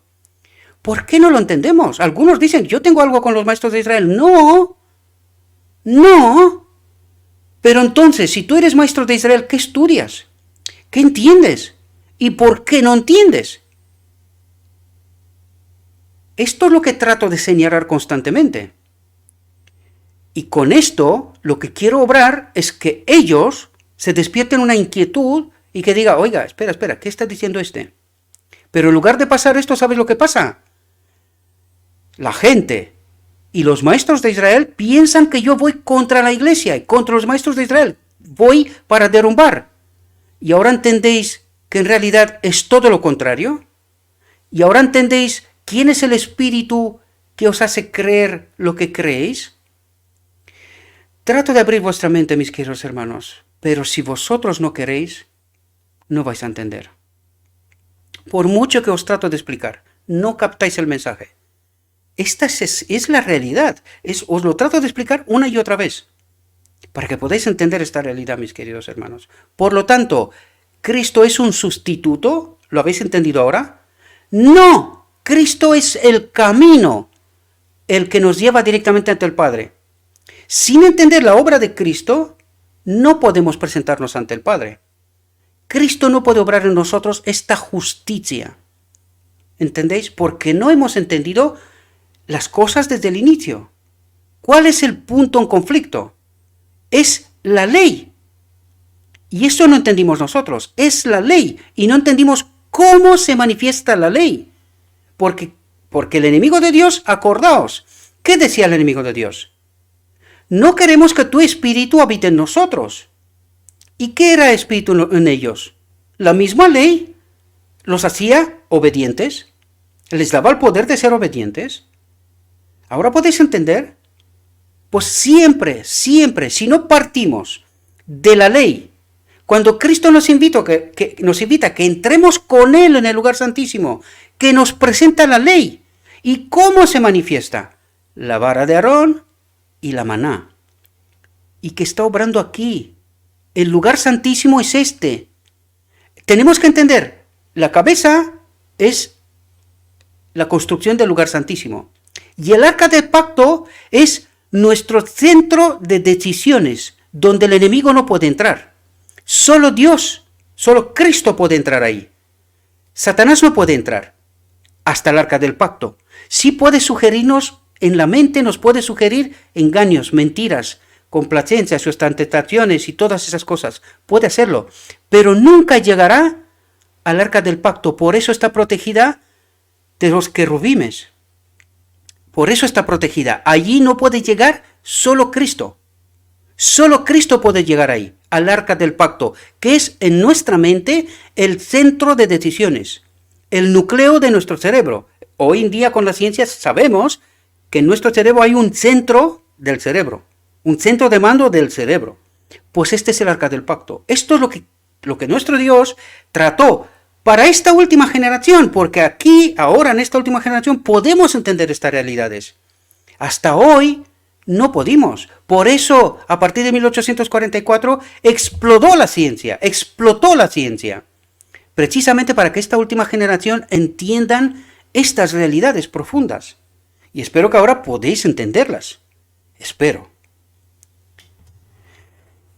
¿Por qué no lo entendemos? Algunos dicen, yo tengo algo con los maestros de Israel. No, no. Pero entonces, si tú eres maestro de Israel, ¿qué estudias? ¿Qué entiendes? ¿Y por qué no entiendes? Esto es lo que trato de señalar constantemente. Y con esto, lo que quiero obrar es que ellos se despierten una inquietud y que diga, oiga, espera, ¿qué está diciendo este? Pero en lugar de pasar esto, ¿sabes lo que pasa? La gente y los maestros de Israel piensan que yo voy contra la iglesia y contra los maestros de Israel. Voy para derrumbar. Y ahora entendéis que en realidad es todo lo contrario. Y ahora entendéis quién es el espíritu que os hace creer lo que creéis. Trato de abrir vuestra mente, mis queridos hermanos, pero si vosotros no queréis, no vais a entender. Por mucho que os trato de explicar, no captáis el mensaje. Esta es la realidad. Os lo trato de explicar una y otra vez, para que podáis entender esta realidad, mis queridos hermanos. Por lo tanto, ¿Cristo es un sustituto? ¿Lo habéis entendido ahora? No, Cristo es el camino, el que nos lleva directamente ante el Padre. Sin entender la obra de Cristo, no podemos presentarnos ante el Padre. Cristo no puede obrar en nosotros esta justicia. ¿Entendéis? Porque no hemos entendido las cosas desde el inicio. ¿Cuál es el punto en conflicto? Es la ley. Y eso no entendimos nosotros. Es la ley. Y no entendimos cómo se manifiesta la ley. Porque el enemigo de Dios, acordaos, ¿qué decía el enemigo de Dios? No queremos que tu espíritu habite en nosotros. ¿Y qué era espíritu en ellos? La misma ley los hacía obedientes. Les daba el poder de ser obedientes. ¿Ahora podéis entender? Pues siempre, si no partimos de la ley, cuando Cristo nos invita a que entremos con Él en el lugar santísimo, que nos presenta la ley, ¿y cómo se manifiesta? La vara de Aarón y la maná. ¿Y que está obrando aquí? El lugar santísimo es este. Tenemos que entender, la cabeza es la construcción del lugar santísimo. Y el arca del pacto es nuestro centro de decisiones, donde el enemigo no puede entrar. Solo Dios, solo Cristo puede entrar ahí. Satanás no puede entrar hasta el arca del pacto. Sí puede sugerirnos en la mente, nos puede sugerir engaños, mentiras, complacencias, ostentaciones y todas esas cosas. Puede hacerlo, pero nunca llegará al arca del pacto. Por eso está protegida de los querubines. Por eso está protegida. Allí no puede llegar solo Cristo. Solo Cristo puede llegar ahí, al arca del pacto, que es en nuestra mente el centro de decisiones, el núcleo de nuestro cerebro. Hoy en día con la ciencia sabemos que en nuestro cerebro hay un centro del cerebro, un centro de mando del cerebro. Pues este es el arca del pacto. Esto es lo que nuestro Dios trató para esta última generación, porque aquí, ahora, en esta última generación, podemos entender estas realidades. Hasta hoy no pudimos. Por eso, a partir de 1844, explotó la ciencia. Precisamente para que esta última generación entiendan estas realidades profundas. Y espero que ahora podéis entenderlas. Espero.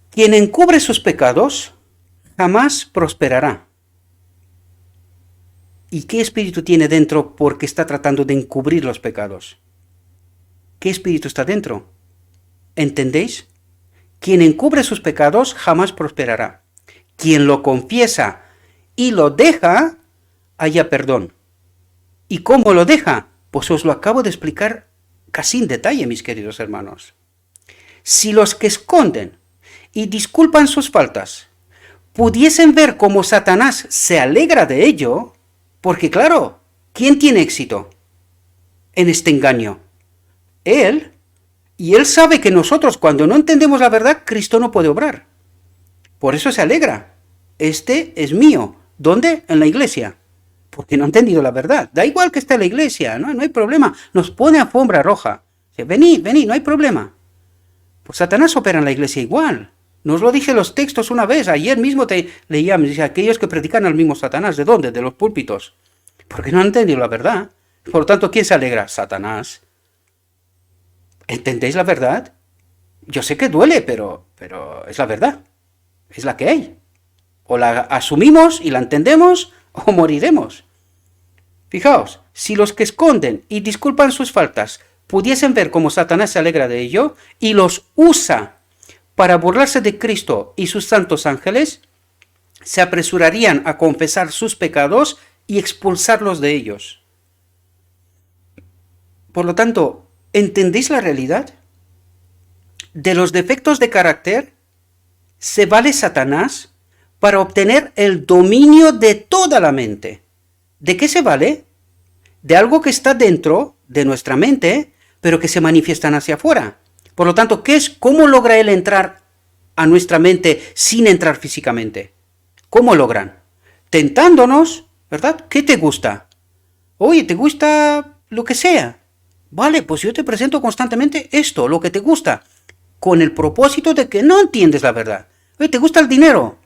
Quien encubre sus pecados jamás prosperará. ¿Y qué espíritu tiene dentro porque está tratando de encubrir los pecados? ¿Qué espíritu está dentro? ¿Entendéis? Quien encubre sus pecados jamás prosperará. Quien lo confiesa y lo deja, haya perdón. ¿Y cómo lo deja? Pues os lo acabo de explicar casi en detalle, mis queridos hermanos. Si los que esconden y disculpan sus faltas pudiesen ver cómo Satanás se alegra de ello, porque claro, ¿quién tiene éxito en este engaño? Él. Y él sabe que nosotros, cuando no entendemos la verdad, Cristo no puede obrar. Por eso se alegra. Este es mío. ¿Dónde? En la iglesia. Porque no ha entendido la verdad. Da igual que esté en la iglesia, no hay problema. Nos pone alfombra roja. Dice, venid, no hay problema. Pues Satanás opera en la iglesia igual. Nos lo dije en los textos una vez. Ayer mismo te leía, me dice, aquellos que predican al mismo Satanás. ¿De dónde? De los púlpitos. Porque no han entendido la verdad. Por lo tanto, ¿quién se alegra? Satanás. ¿Entendéis la verdad? Yo sé que duele, pero es la verdad. Es la que hay. O la asumimos y la entendemos, o moriremos. Fijaos, si los que esconden y disculpan sus faltas pudiesen ver cómo Satanás se alegra de ello y los usa para burlarse de Cristo y sus santos ángeles, se apresurarían a confesar sus pecados y expulsarlos de ellos. Por lo tanto, ¿entendéis la realidad? De los defectos de carácter se vale Satanás para obtener el dominio de toda la mente. ¿De qué se vale? De algo que está dentro de nuestra mente, pero que se manifiestan hacia afuera. Por lo tanto, ¿cómo logra él entrar a nuestra mente sin entrar físicamente? ¿Cómo logran? Tentándonos, ¿verdad? ¿Qué te gusta? Oye, ¿te gusta lo que sea? Vale, pues yo te presento constantemente esto, lo que te gusta, con el propósito de que no entiendes la verdad. Oye, ¿te gusta el dinero?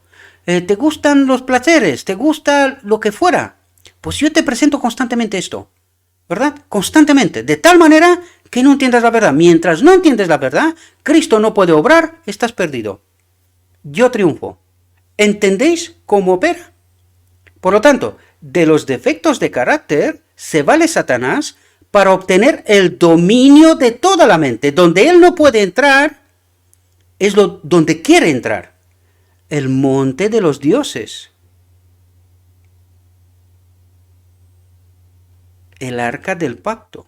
¿Te gustan los placeres? ¿Te gusta lo que fuera? Pues yo te presento constantemente esto, ¿verdad? Constantemente, de tal manera que no entiendas la verdad. Mientras no entiendes la verdad, Cristo no puede obrar, estás perdido. Yo triunfo. ¿Entendéis cómo opera? Por lo tanto, de los defectos de carácter se vale Satanás para obtener el dominio de toda la mente. Donde él no puede entrar, es donde quiere entrar. El monte de los dioses. El arca del pacto.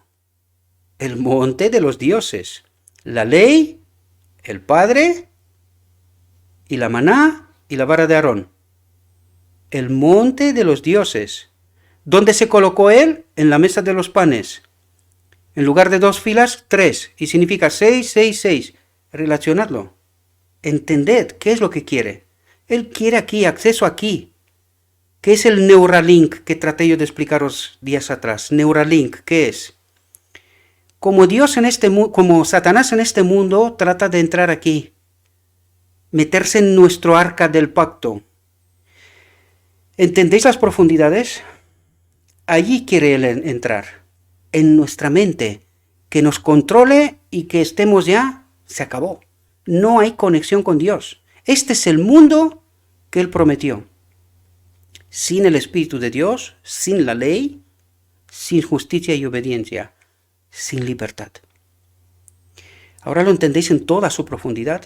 El monte de los dioses. La ley, el Padre, y la maná, y la vara de Aarón. El monte de los dioses. ¿Dónde se colocó él? En la mesa de los panes. En lugar de 2 filas, 3. Y significa 6, 6, 6. Relacionadlo. Entended qué es lo que quiere. Él quiere aquí, acceso aquí. ¿Qué es el Neuralink que traté yo de explicaros días atrás? Neuralink, ¿qué es? Como como Satanás en este mundo trata de entrar aquí, meterse en nuestro arca del pacto. ¿Entendéis las profundidades? Allí quiere él entrar, en nuestra mente, que nos controle y que estemos ya, se acabó. No hay conexión con Dios. Este es el mundo que él prometió. Sin el Espíritu de Dios, sin la ley, sin justicia y obediencia, sin libertad. ¿Ahora lo entendéis en toda su profundidad?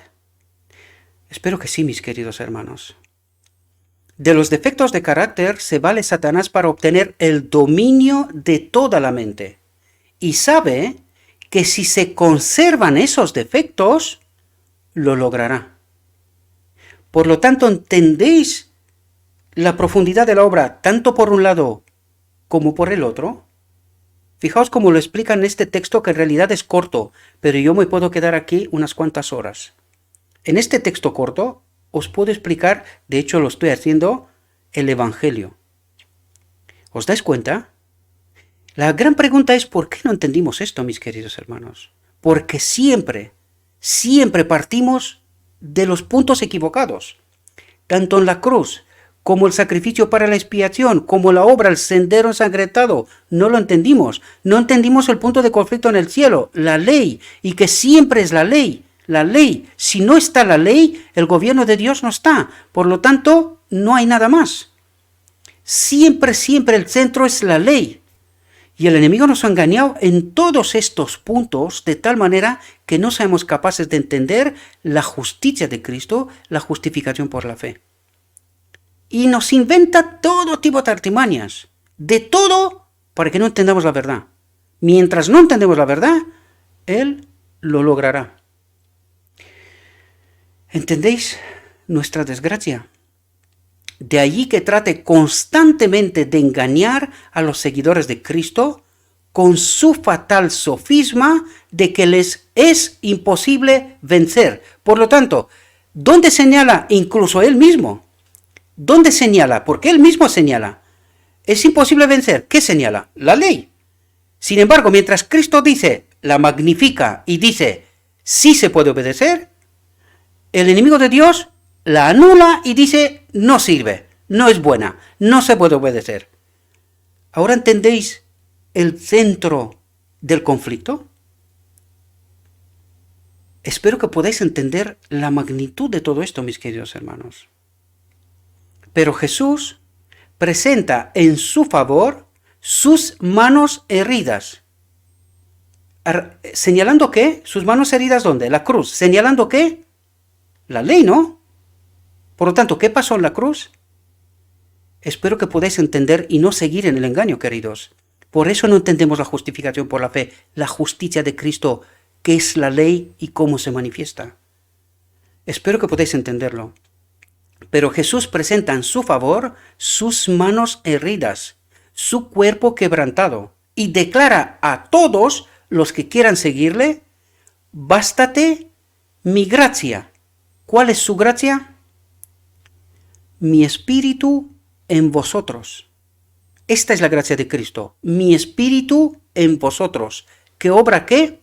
Espero que sí, mis queridos hermanos. De los defectos de carácter se vale Satanás para obtener el dominio de toda la mente. Y sabe que si se conservan esos defectos, lo logrará. Por lo tanto, ¿entendéis la profundidad de la obra, tanto por un lado como por el otro? Fijaos cómo lo explica en este texto, que en realidad es corto, pero yo me puedo quedar aquí unas cuantas horas. En este texto corto os puedo explicar, de hecho lo estoy haciendo, el Evangelio. ¿Os dais cuenta? La gran pregunta es ¿por qué no entendimos esto, mis queridos hermanos? Porque siempre partimos de los puntos equivocados. Tanto en la cruz, como el sacrificio para la expiación, como la obra, el sendero ensangrentado, no lo entendimos. No entendimos el punto de conflicto en el cielo, la ley, y que siempre es la ley. La ley, si no está la ley, el gobierno de Dios no está. Por lo tanto, no hay nada más. Siempre el centro es la ley. Y el enemigo nos ha engañado en todos estos puntos de tal manera que no seamos capaces de entender la justicia de Cristo, la justificación por la fe. Y nos inventa todo tipo de artimañas, de todo, para que no entendamos la verdad. Mientras no entendemos la verdad, Él lo logrará. ¿Entendéis nuestra desgracia? De allí que trate constantemente de engañar a los seguidores de Cristo con su fatal sofisma de que les es imposible vencer. Por lo tanto, ¿dónde señala incluso él mismo? ¿Dónde señala? Porque él mismo señala. Es imposible vencer. ¿Qué señala? La ley. Sin embargo, mientras Cristo dice, la magnifica y dice, sí se puede obedecer, el enemigo de Dios la anula y dice, no sirve, no es buena, no se puede obedecer. ¿Ahora entendéis el centro del conflicto? Espero que podáis entender la magnitud de todo esto, mis queridos hermanos. Pero Jesús presenta en su favor sus manos heridas. ¿Señalando qué? ¿Sus manos heridas dónde? La cruz. ¿Señalando qué? La ley, ¿no? Por lo tanto, ¿qué pasó en la cruz? Espero que podáis entender y no seguir en el engaño, queridos. Por eso no entendemos la justificación por la fe, la justicia de Cristo, qué es la ley y cómo se manifiesta. Espero que podáis entenderlo. Pero Jesús presenta en su favor sus manos heridas, su cuerpo quebrantado, y declara a todos los que quieran seguirle, bástate mi gracia. ¿Cuál es su gracia? Mi espíritu en vosotros. Esta es la gracia de Cristo. Mi espíritu en vosotros. ¿Qué obra qué?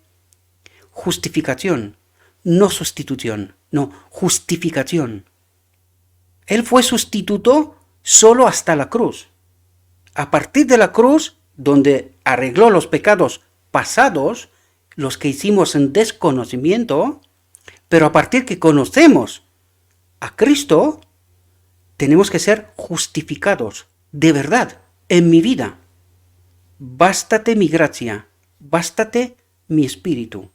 Justificación, no sustitución, no, justificación. Él fue sustituto solo hasta la cruz. A partir de la cruz, donde arregló los pecados pasados, los que hicimos en desconocimiento, pero a partir que conocemos a Cristo, tenemos que ser justificados, de verdad, en mi vida. Bástate mi gracia, bástate mi espíritu.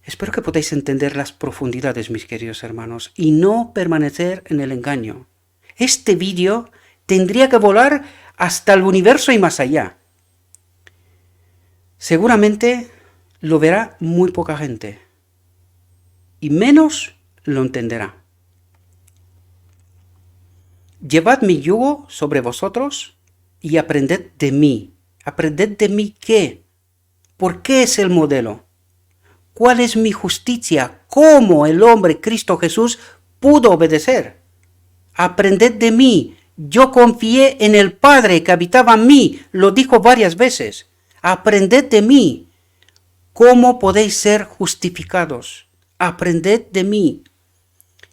Espero que podáis entender las profundidades, mis queridos hermanos, y no permanecer en el engaño. Este vídeo tendría que volar hasta el universo y más allá. Seguramente lo verá muy poca gente, y menos lo entenderá. Llevad mi yugo sobre vosotros y aprended de mí. ¿Aprended de mí qué? ¿Por qué es el modelo? ¿Cuál es mi justicia? ¿Cómo el hombre Cristo Jesús pudo obedecer? Aprended de mí. Yo confié en el Padre que habitaba en mí. Lo dijo varias veces. Aprended de mí. ¿Cómo podéis ser justificados? Aprended de mí,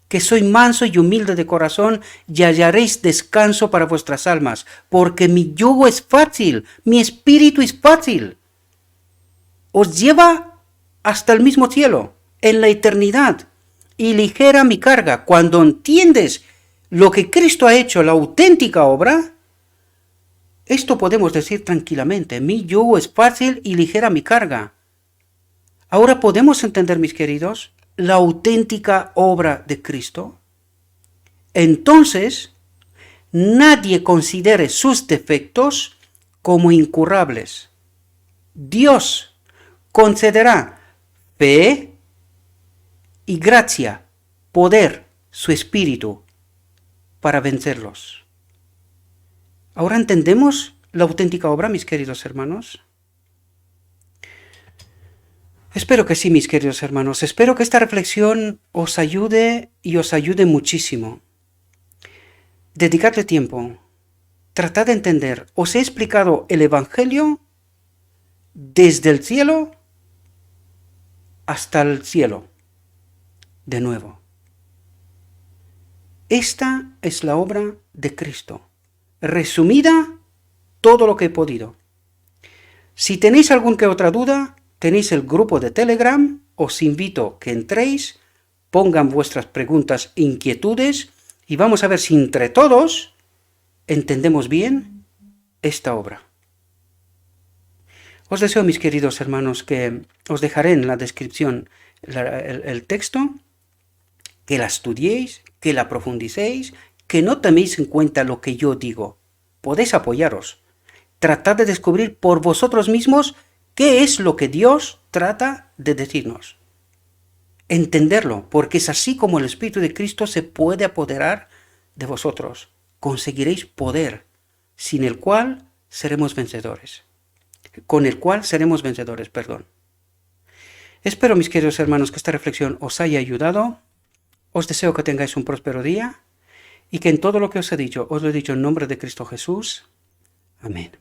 que soy manso y humilde de corazón, y hallaréis descanso para vuestras almas, porque mi yugo es fácil, mi espíritu es fácil. Os lleva hasta el mismo cielo, en la eternidad, y ligera mi carga. Cuando entiendes lo que Cristo ha hecho, la auténtica obra, esto podemos decir tranquilamente, mi yugo es fácil y ligera mi carga. Ahora podemos entender, mis queridos, la auténtica obra de Cristo. Entonces, nadie considere sus defectos como incurrables. Dios concederá fe y gracia, poder, su espíritu, para vencerlos. ¿Ahora entendemos la auténtica obra, mis queridos hermanos? Espero que sí, mis queridos hermanos. Espero que esta reflexión os ayude y os ayude muchísimo. Dedicadle tiempo. Tratad de entender. Os he explicado el Evangelio desde el cielo hasta el cielo. De nuevo. Esta es la obra de Cristo. Resumida, todo lo que he podido. Si tenéis alguna que otra duda, tenéis el grupo de Telegram, os invito que entréis, pongan vuestras preguntas e inquietudes y vamos a ver si entre todos entendemos bien esta obra. Os deseo, mis queridos hermanos, que os dejaré en la descripción el texto, que la estudiéis, que la profundicéis, que no toméis en cuenta lo que yo digo. Podéis apoyaros. Tratad de descubrir por vosotros mismos ¿qué es lo que Dios trata de decirnos? Entenderlo, porque es así como el Espíritu de Cristo se puede apoderar de vosotros. Conseguiréis poder, sin el cual seremos vencedores. Con el cual seremos vencedores, perdón. Espero, mis queridos hermanos, que esta reflexión os haya ayudado. Os deseo que tengáis un próspero día y que en todo lo que os he dicho, os lo he dicho en nombre de Cristo Jesús. Amén.